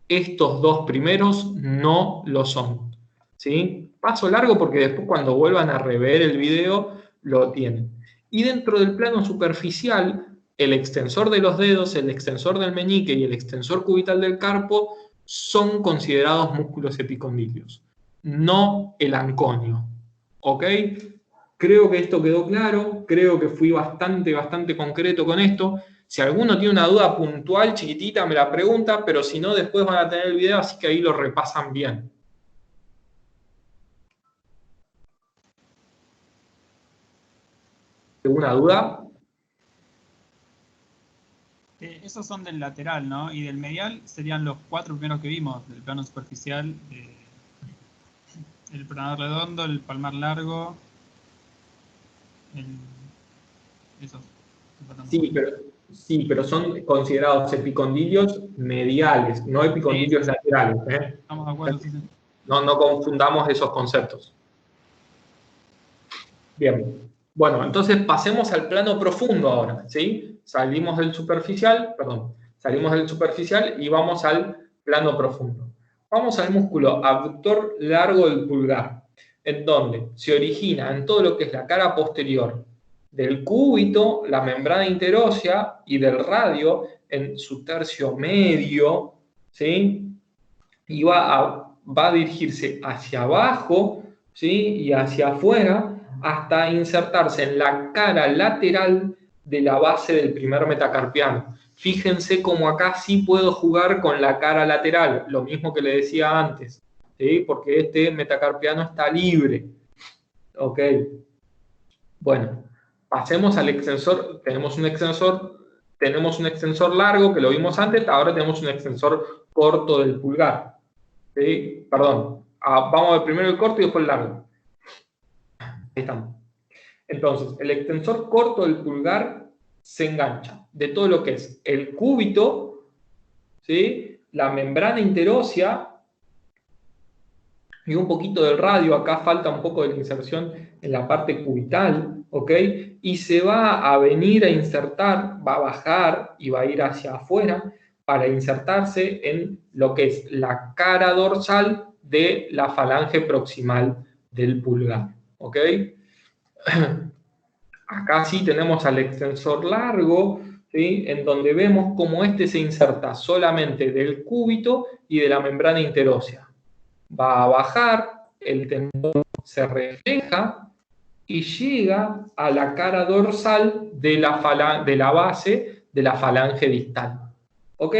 Estos dos primeros no lo son, ¿sí? Paso largo porque después cuando vuelvan a rever el video lo tienen. Y dentro del plano superficial, el extensor de los dedos, el extensor del meñique y el extensor cubital del carpo son considerados músculos epicondilios, no el anconio. ¿Ok? Creo que esto quedó claro, creo que fui bastante concreto con esto. Si alguno tiene una duda puntual, chiquitita, me la pregunta, pero si no, después van a tener el video, así que ahí lo repasan bien. ¿Alguna duda? Esos son del lateral, ¿no? Y del medial serían los 4 primeros que vimos, del plano superficial, el planador redondo, el palmar largo, esos. Sí, pero son considerados epicondilios mediales, no epicondilios laterales. Estamos de acuerdo, sí. No confundamos esos conceptos. Bien. Bueno, entonces pasemos al plano profundo ahora, ¿sí? Salimos del superficial y vamos al plano profundo. Vamos al músculo abductor largo del pulgar, en donde se origina en todo lo que es la cara posterior del cúbito, la membrana interósea y del radio en su tercio medio, ¿sí? Y va a dirigirse hacia abajo, ¿sí? Y hacia afuera hasta insertarse en la cara lateral de la base del primer metacarpiano. Fíjense cómo acá sí puedo jugar con la cara lateral, lo mismo que le decía antes, ¿sí? Porque este metacarpiano está libre. Ok. Bueno. Pasemos al extensor, tenemos un extensor largo que lo vimos antes, ahora tenemos un extensor corto del pulgar. ¿Sí? Perdón, Vamos a ver primero el corto y después el largo. Ahí estamos. Entonces, el extensor corto del pulgar se engancha de todo lo que es el cúbito, ¿sí? La membrana interósea y un poquito del radio. Acá falta un poco de la inserción en la parte cubital, ¿ok? Y se va a venir a insertar, va a bajar y va a ir hacia afuera para insertarse en lo que es la cara dorsal de la falange proximal del pulgar, ¿ok? Acá sí tenemos al extensor largo, ¿sí? En donde vemos cómo este se inserta solamente del cúbito y de la membrana interósea. Va a bajar, el tendón se refleja y llega a la cara dorsal de la base de la falange distal. ¿Ok?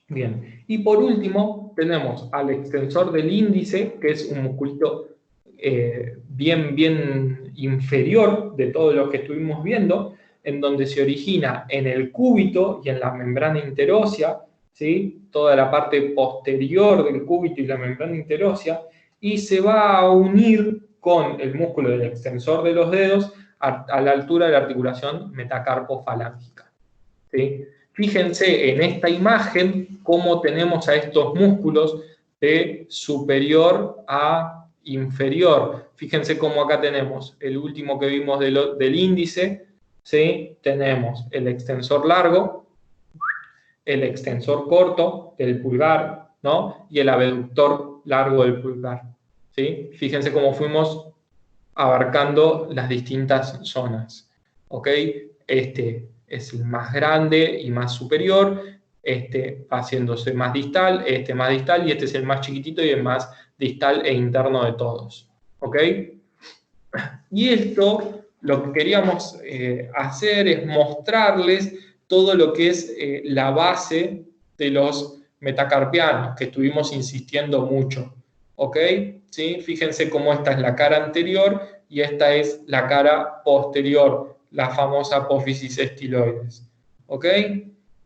Bien. Y por último tenemos al extensor del índice, que es un musculito bien inferior de todo lo que estuvimos viendo, en donde se origina en el cúbito y en la membrana interósea, ¿sí? Toda la parte posterior del cúbito y la membrana interósea, y se va a unir con el músculo del extensor de los dedos a la altura de la articulación metacarpofalángica, ¿sí? Fíjense en esta imagen cómo tenemos a estos músculos de superior a inferior. Fíjense cómo acá tenemos el último que vimos del índice, ¿sí? Tenemos el extensor largo, el extensor corto del pulgar, ¿no? Y el abductor largo del pulgar, ¿sí? Fíjense cómo fuimos abarcando las distintas zonas, ¿ok? Este es el más grande y más superior, este va haciéndose más distal, este más distal, y este es el más chiquitito y el más distal e interno de todos, ¿ok? Y esto, lo que queríamos hacer es mostrarles todo lo que es la base de los metacarpianos, que estuvimos insistiendo mucho, ¿ok? ¿Sí? Fíjense cómo esta es la cara anterior y esta es la cara posterior, la famosa apófisis estiloides, ¿ok?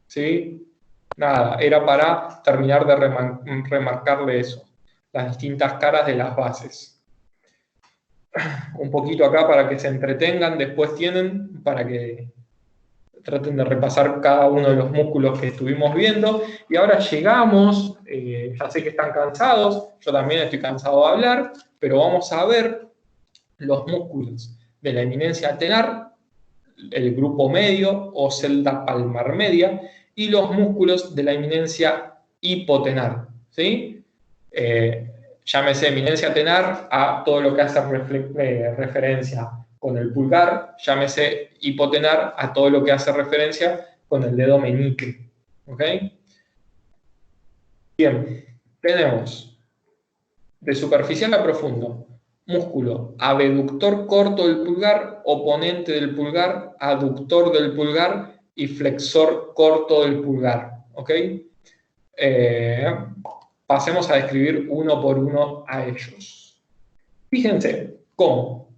¿Sí? Nada, era para terminar de remarcarle eso, las distintas caras de las bases. Un poquito acá para que se entretengan, después tienen para que traten de repasar cada uno de los músculos que estuvimos viendo. Y ahora llegamos, ya sé que están cansados, yo también estoy cansado de hablar, pero vamos a ver los músculos de la eminencia tenar, el grupo medio o celda palmar media, y los músculos de la eminencia hipotenar, ¿sí? Llámese eminencia tenar a todo lo que hace referencia con el pulgar, llámese hipotenar a todo lo que hace referencia con el dedo meñique, ¿ok? Bien, tenemos de superficial a profundo, músculo abductor corto del pulgar, oponente del pulgar, aductor del pulgar y flexor corto del pulgar, ¿ok? Pasemos a describir uno por uno a ellos. Fíjense cómo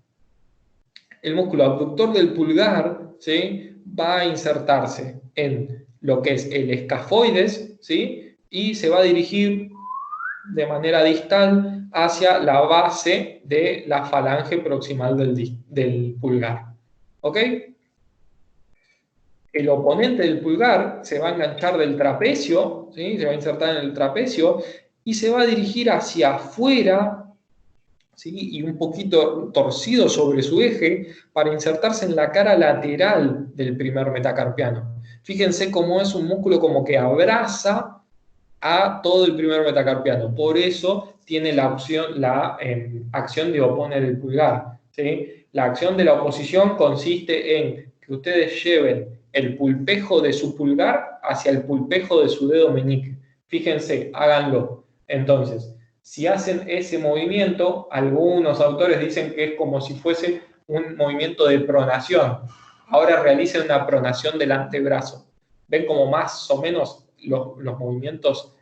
el músculo abductor del pulgar, ¿sí? Va a insertarse en lo que es el escafoides, ¿sí? Y se va a dirigir de manera distal hacia la base de la falange proximal del pulgar, ¿ok? El oponente del pulgar se va a enganchar del trapecio, ¿sí? Se va a insertar en el trapecio y se va a dirigir hacia afuera, ¿sí? Y un poquito torcido sobre su eje para insertarse en la cara lateral del primer metacarpiano. Fíjense cómo es un músculo como que abraza a todo el primer metacarpiano. Por eso tiene la acción de oponer el pulgar, ¿sí? La acción de la oposición consiste en que ustedes lleven el pulpejo de su pulgar hacia el pulpejo de su dedo meñique. Fíjense, háganlo. Entonces, si hacen ese movimiento, algunos autores dicen que es como si fuese un movimiento de pronación. Ahora realicen una pronación del antebrazo. ¿Ven cómo más o menos los movimientos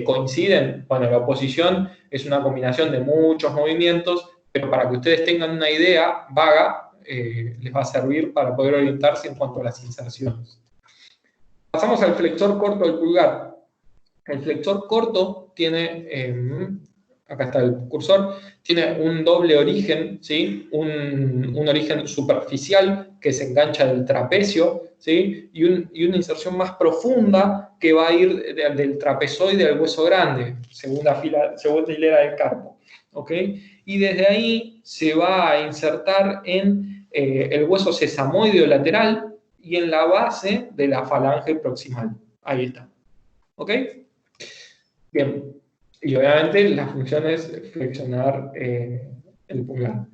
coinciden? Bueno, la oposición es una combinación de muchos movimientos, pero para que ustedes tengan una idea vaga, les va a servir para poder orientarse en cuanto a las inserciones. Pasamos al flexor corto del pulgar. El flexor corto tiene acá está el cursor, tiene un doble origen, ¿sí? Un origen superficial que se engancha del trapecio, ¿sí? Y una inserción más profunda que va a ir del trapezoide al hueso grande, segunda hilera del carpo, ¿ok? Y desde ahí se va a insertar en el hueso sesamoideo lateral y en la base de la falange proximal. Ahí está, ¿ok? Bien. Y obviamente la función es flexionar el pulgar.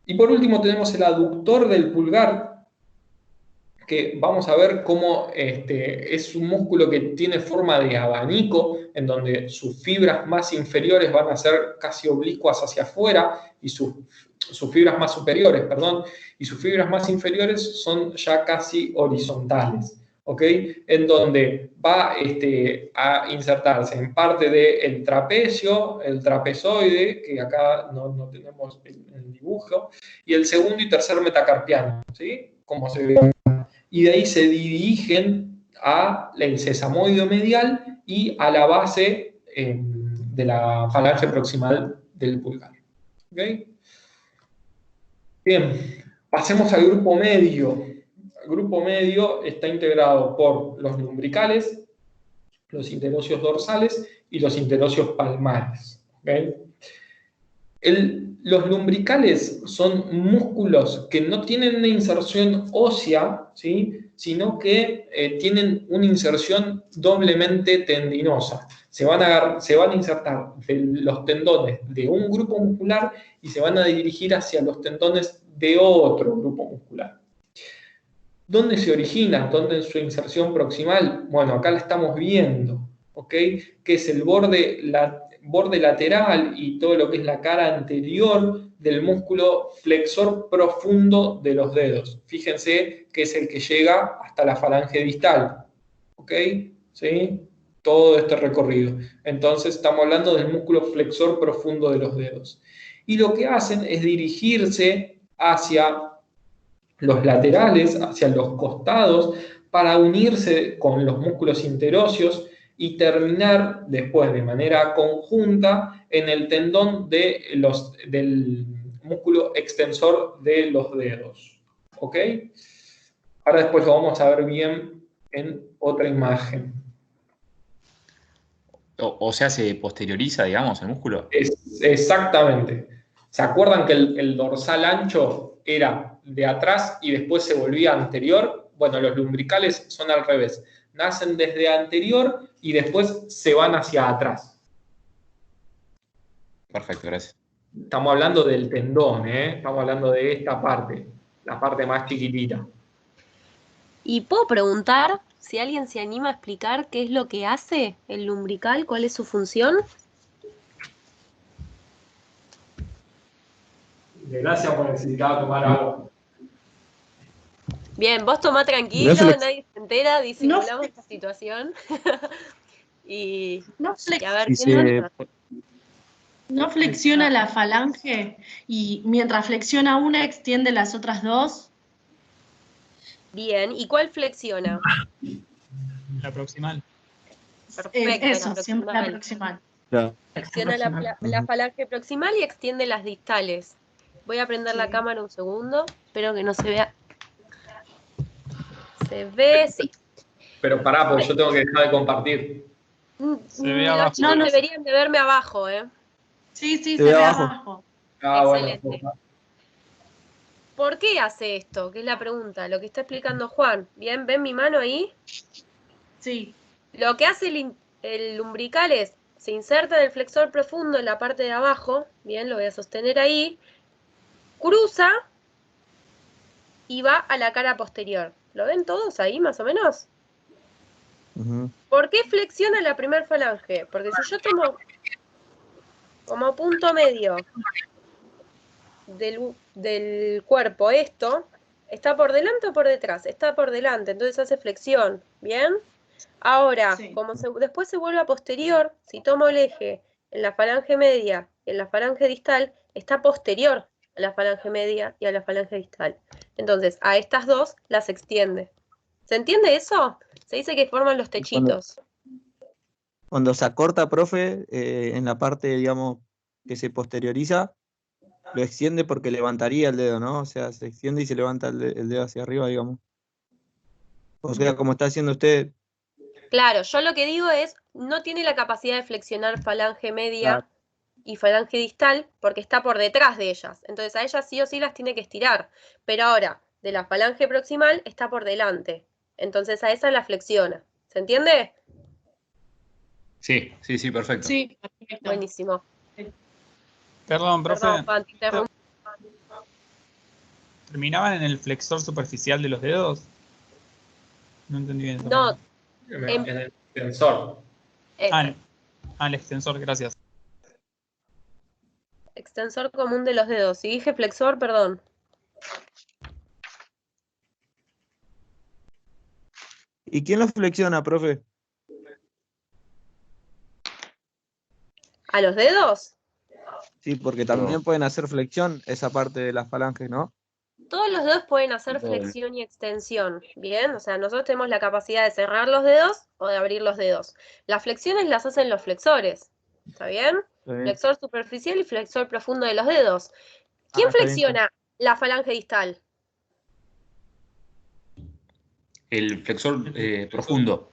Y por último tenemos el aductor del pulgar, que vamos a ver cómo es un músculo que tiene forma de abanico, en donde sus fibras más inferiores van a ser casi oblicuas hacia afuera, y sus fibras más superiores, perdón, y sus fibras más inferiores son ya casi horizontales. ¿Ok? En donde va a insertarse en parte del trapecio, el trapezoide, que acá no tenemos el dibujo, y el segundo y tercer metacarpiano, ¿sí? Como se ve. Y de ahí se dirigen al sesamoideo medial y a la base de la falange proximal del pulgar. ¿Ok? Bien, pasemos al grupo medio. El grupo medio está integrado por los lumbricales, los interocios dorsales y los interocios palmares. ¿Okay? Los lumbricales son músculos que no tienen una inserción ósea, ¿sí? Sino que tienen una inserción doblemente tendinosa. Se van a insertar los tendones de un grupo muscular y se van a dirigir hacia los tendones de otro grupo muscular. ¿Dónde se origina? ¿Dónde es su inserción proximal? Bueno, acá la estamos viendo, ¿ok? Que es el borde lateral y todo lo que es la cara anterior del músculo flexor profundo de los dedos. Fíjense que es el que llega hasta la falange distal, ¿ok? ¿Sí? Todo este recorrido. Entonces estamos hablando del músculo flexor profundo de los dedos. Y lo que hacen es dirigirse hacia los laterales, hacia los costados, para unirse con los músculos interóseos y terminar después de manera conjunta en el tendón del músculo extensor de los dedos. ¿Ok? Ahora después lo vamos a ver bien en otra imagen. O sea, se posterioriza, digamos, el músculo. Exactamente. ¿Se acuerdan que el dorsal ancho era de atrás y después se volvía anterior? Bueno, los lumbricales son al revés. Nacen desde anterior y después se van hacia atrás. Perfecto, gracias. Estamos hablando del tendón, ¿eh? Estamos hablando de esta parte, la parte más chiquitita. ¿Y puedo preguntar si alguien se anima a explicar qué es lo que hace el lumbrical? ¿Cuál es su función? Gracias por necesitar tomar agua. Bien, vos tomá tranquilo, nadie se entera, disimulamos esta situación. y a ver, ¿no flexiona la falange y mientras flexiona una extiende las otras dos? Bien, ¿y cuál flexiona? La proximal. Perfecto, Eso, siempre la proximal. Flexiona la falange proximal y extiende las distales. Voy a prender la cámara un segundo, espero que no se vea. ¿Se ve? Sí. Pero pará, porque yo tengo que dejar de compartir. Se ve abajo. Los chicos deberían de verme abajo, ¿eh? Sí, se ve abajo. Excelente. Bueno. ¿Por qué hace esto? Que es la pregunta, lo que está explicando Juan. ¿Bien? ¿Ven mi mano ahí? Sí. Lo que hace el lumbrical es, se inserta en el flexor profundo en la parte de abajo, bien, lo voy a sostener ahí, cruza y va a la cara posterior. ¿Lo ven todos ahí, más o menos? ¿Por qué flexiona la primer falange? Porque si yo tomo como punto medio del cuerpo esto, ¿está por delante o por detrás? Está por delante, entonces hace flexión, ¿bien? Ahora, como después se vuelve a posterior, si tomo el eje en la falange media y en la falange distal, está posterior a la falange media y a la falange distal. Entonces, a estas dos las extiende. ¿Se entiende eso? Se dice que forman los techitos. Cuando se acorta, profe, en la parte, digamos, que se posterioriza, lo extiende porque levantaría el dedo, ¿no? O sea, se extiende y se levanta el dedo hacia arriba, digamos. O sea, como está haciendo usted. Claro, yo lo que digo es, no tiene la capacidad de flexionar falange media y falange distal porque está por detrás de ellas. Entonces a ellas sí o sí las tiene que estirar. Pero ahora, de la falange proximal está por delante. Entonces a esa la flexiona. ¿Se entiende? Sí, perfecto. Sí, perfecto. Buenísimo. Perdón, profe. Perdón, Juan, te interrumpí. ¿Terminaban en el flexor superficial de los dedos? No entendí bien eso. No, En el extensor. ese. El extensor, gracias. Extensor común de los dedos. Si dije flexor, perdón. ¿Y quién lo flexiona, profe? ¿A los dedos? Sí, porque también pueden hacer flexión esa parte de las falanges, ¿no? Todos los dedos pueden hacer flexión y extensión, ¿bien? O sea, nosotros tenemos la capacidad de cerrar los dedos o de abrir los dedos. Las flexiones las hacen los flexores, ¿está bien? Flexor superficial y flexor profundo de los dedos. ¿Quién flexiona la falange distal? El flexor profundo.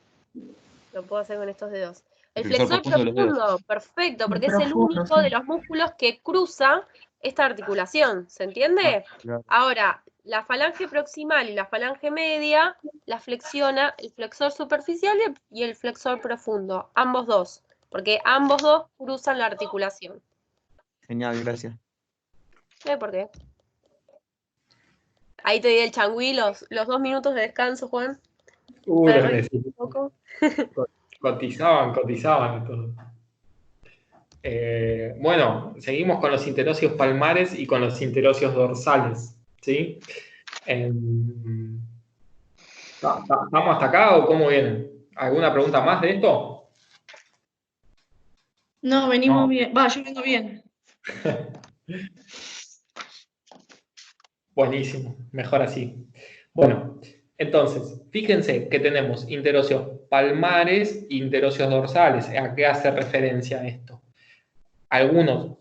Lo puedo hacer con estos dedos. El El flexor flexor profundo de los profundo, perfecto, porque es el único de los músculos que cruza esta articulación, ¿se entiende? Claro. Ahora, la falange proximal y la falange media la flexiona el flexor superficial y el flexor profundo, ambos dos, porque ambos dos cruzan la articulación. Genial, gracias. ¿Por qué? Ahí te di el changüí, los 2 minutos de descanso, Juan. Lo Para necesito. un poco. Cotizaban todo. Bueno, seguimos con los interóseos palmares y con los interóseos dorsales, ¿sí? ¿Vamos hasta acá o cómo vienen? ¿Alguna pregunta más de esto? No, venimos bien. Yo vengo bien. Buenísimo, mejor así. Bueno, entonces, fíjense que tenemos interóseos palmares e interóseos dorsales. ¿A qué hace referencia esto? Algunos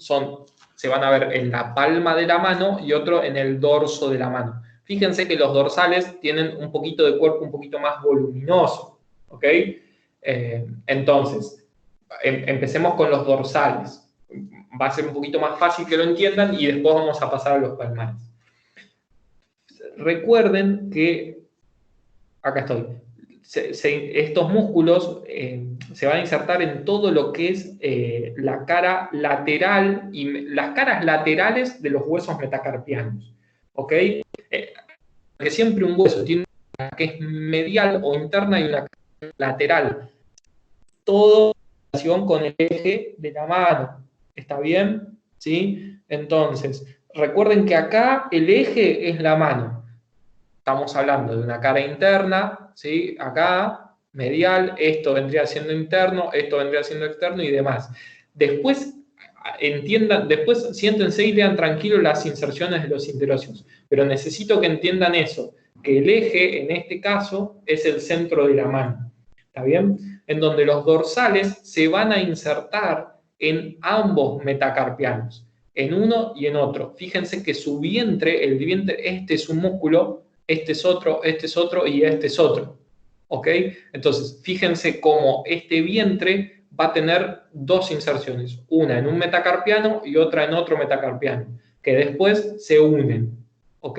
se van a ver en la palma de la mano y otros en el dorso de la mano. Fíjense que los dorsales tienen un poquito de cuerpo un poquito más voluminoso, ¿ok? Entonces, empecemos con los dorsales. Va a ser un poquito más fácil que lo entiendan y después vamos a pasar a los palmares. Recuerden que, acá estoy, estos músculos se van a insertar en todo lo que es la cara lateral y las caras laterales de los huesos metacarpianos, ¿ok? Que siempre un hueso tiene una que es medial o interna y una lateral. Todo en relación con el eje de la mano, ¿está bien? ¿Sí? Entonces, recuerden que acá el eje es la mano. Estamos hablando de una cara interna, ¿sí? Acá, medial, esto vendría siendo interno, esto vendría siendo externo y demás. Después, siéntense y lean tranquilo las inserciones de los interóseos. Pero necesito que entiendan eso, que el eje, en este caso, es el centro de la mano. ¿Está bien? En donde los dorsales se van a insertar en ambos metacarpianos, en uno y en otro. Fíjense que su vientre, el vientre, este es un músculo, este es otro y este es otro. ¿Ok? Entonces, fíjense cómo este vientre va a tener dos inserciones, una en un metacarpiano y otra en otro metacarpiano, que después se unen. ¿Ok?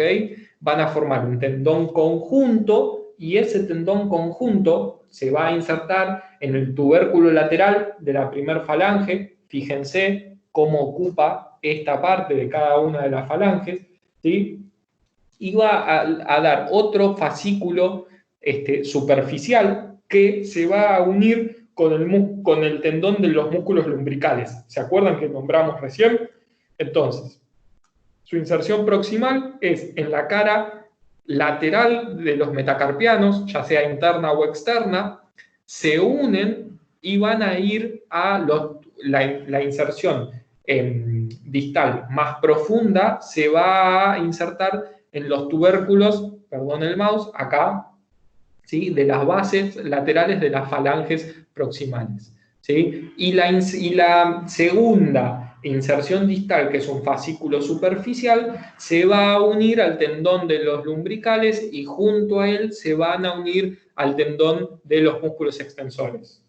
Van a formar un tendón conjunto y ese tendón conjunto se va a insertar en el tubérculo lateral de la primer falange. Fíjense cómo ocupa esta parte de cada una de las falanges, ¿sí? Y va a dar otro fascículo superficial que se va a unir con el tendón de los músculos lumbricales. ¿Se acuerdan que nombramos recién? Entonces, su inserción proximal es en la cara lateral de los metacarpianos, ya sea interna o externa, se unen y van a ir a la inserción distal más profunda, se va a insertar en los tubérculos, perdón el mouse, acá, ¿sí? De las bases laterales de las falanges proximales, ¿sí? Y la segunda inserción distal, que es un fascículo superficial, se va a unir al tendón de los lumbricales y junto a él se van a unir al tendón de los músculos extensores.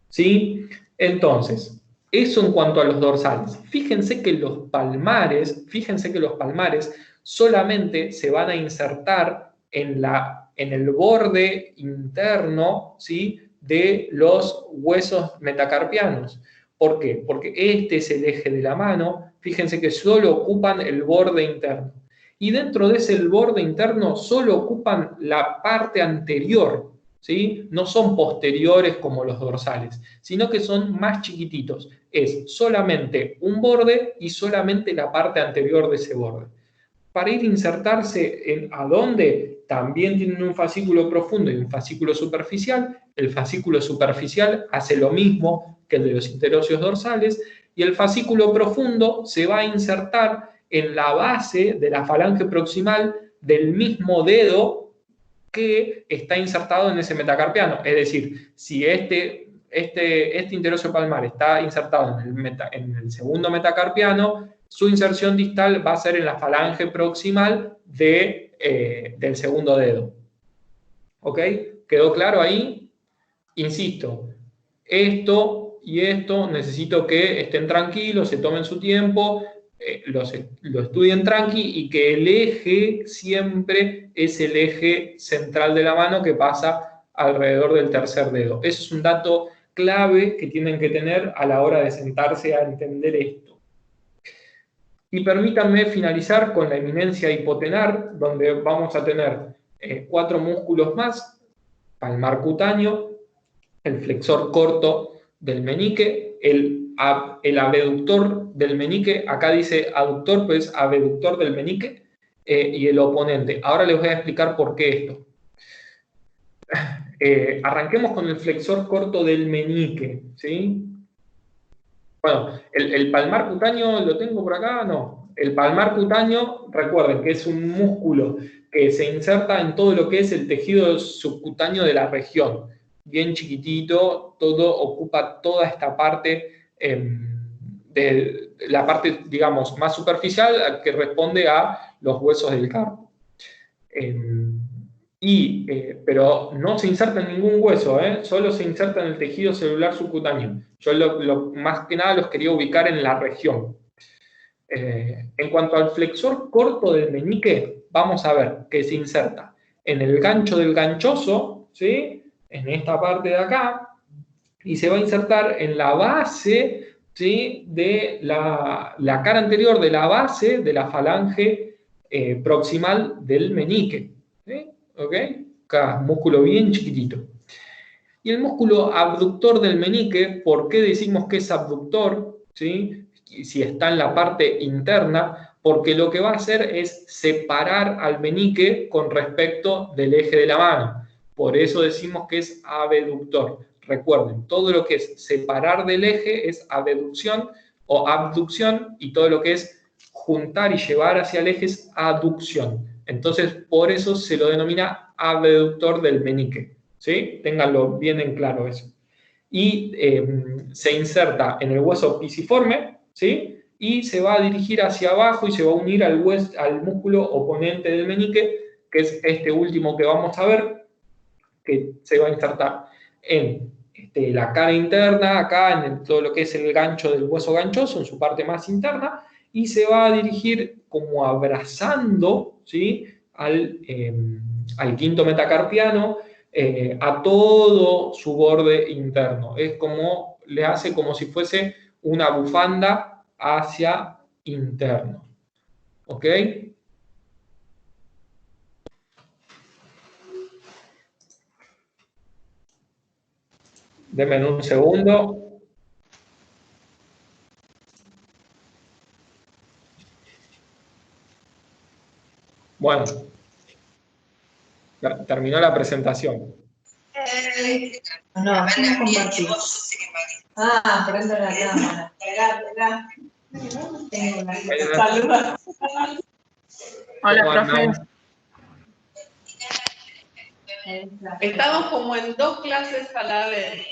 ¿Sí? Entonces, eso en cuanto a los dorsales. Fíjense que los palmares solamente se van a insertar en el borde interno, ¿sí?, de los huesos metacarpianos. ¿Por qué? Porque este es el eje de la mano. Fíjense que solo ocupan el borde interno. Y dentro de ese borde interno solo ocupan la parte anterior, ¿sí? No son posteriores como los dorsales, sino que son más chiquititos. Es solamente un borde y solamente la parte anterior de ese borde. Para ir a insertarse ¿a dónde? También tienen un fascículo profundo y un fascículo superficial. El fascículo superficial hace lo mismo que el de los interóseos dorsales y el fascículo profundo se va a insertar en la base de la falange proximal del mismo dedo que está insertado en ese metacarpiano. Es decir, si este interóseo palmar está insertado en el segundo metacarpiano, su inserción distal va a ser en la falange proximal del segundo dedo. ¿Ok? ¿Quedó claro ahí? Insisto, esto y esto necesito que estén tranquilos, se tomen su tiempo, lo estudien tranqui y que el eje siempre es el eje central de la mano que pasa alrededor del tercer dedo. Eso es un dato clave que tienen que tener a la hora de sentarse a entender esto. Y permítanme finalizar con la eminencia hipotenar, donde vamos a tener 4 músculos más: palmar cutáneo, el flexor corto del menique, el abductor del menique, acá dice aductor, pues abductor del menique, y el oponente. Ahora les voy a explicar por qué esto. Arranquemos con el flexor corto del menique, ¿sí? Bueno, el palmar cutáneo lo tengo por acá, no. El palmar cutáneo, recuerden que es un músculo que se inserta en todo lo que es el tejido subcutáneo de la región. Bien chiquitito, ocupa toda esta parte de la parte, digamos, más superficial que responde a los huesos del carpo. Pero no se inserta en ningún hueso, solo se inserta en el tejido celular subcutáneo. Yo más que nada los quería ubicar en la región. En cuanto al flexor corto del meñique, vamos a ver que se inserta en el gancho del ganchoso, ¿sí?, en esta parte de acá, y se va a insertar en la base, ¿sí?, de la cara anterior de la base de la falange proximal del meñique, ¿sí? ¿Ok? Acá, músculo bien chiquitito. Y el músculo abductor del menique, ¿por qué decimos que es abductor? ¿Sí? Si está en la parte interna, porque lo que va a hacer es separar al menique con respecto del eje de la mano. Por eso decimos que es abductor. Recuerden, todo lo que es separar del eje es abducción o abducción, y todo lo que es juntar y llevar hacia el eje es aducción. Entonces, por eso se lo denomina abductor del menique, ¿sí? Ténganlo bien en claro eso. Y se inserta en el hueso pisiforme, ¿sí?, y se va a dirigir hacia abajo y se va a unir al músculo oponente del menique, que es este último que vamos a ver, que se va a insertar en la cara interna, acá en todo lo que es el gancho del hueso ganchoso, en su parte más interna, y se va a dirigir como abrazando, ¿sí?, al quinto metacarpiano, a todo su borde interno. Es como, le hace como si fuese una bufanda hacia interno. ¿Ok? Denme un segundo. Bueno, terminó la presentación. No, no compartir. Prende la cámara. Saluda. Hola, profe. Estamos como en 2 clases a la vez.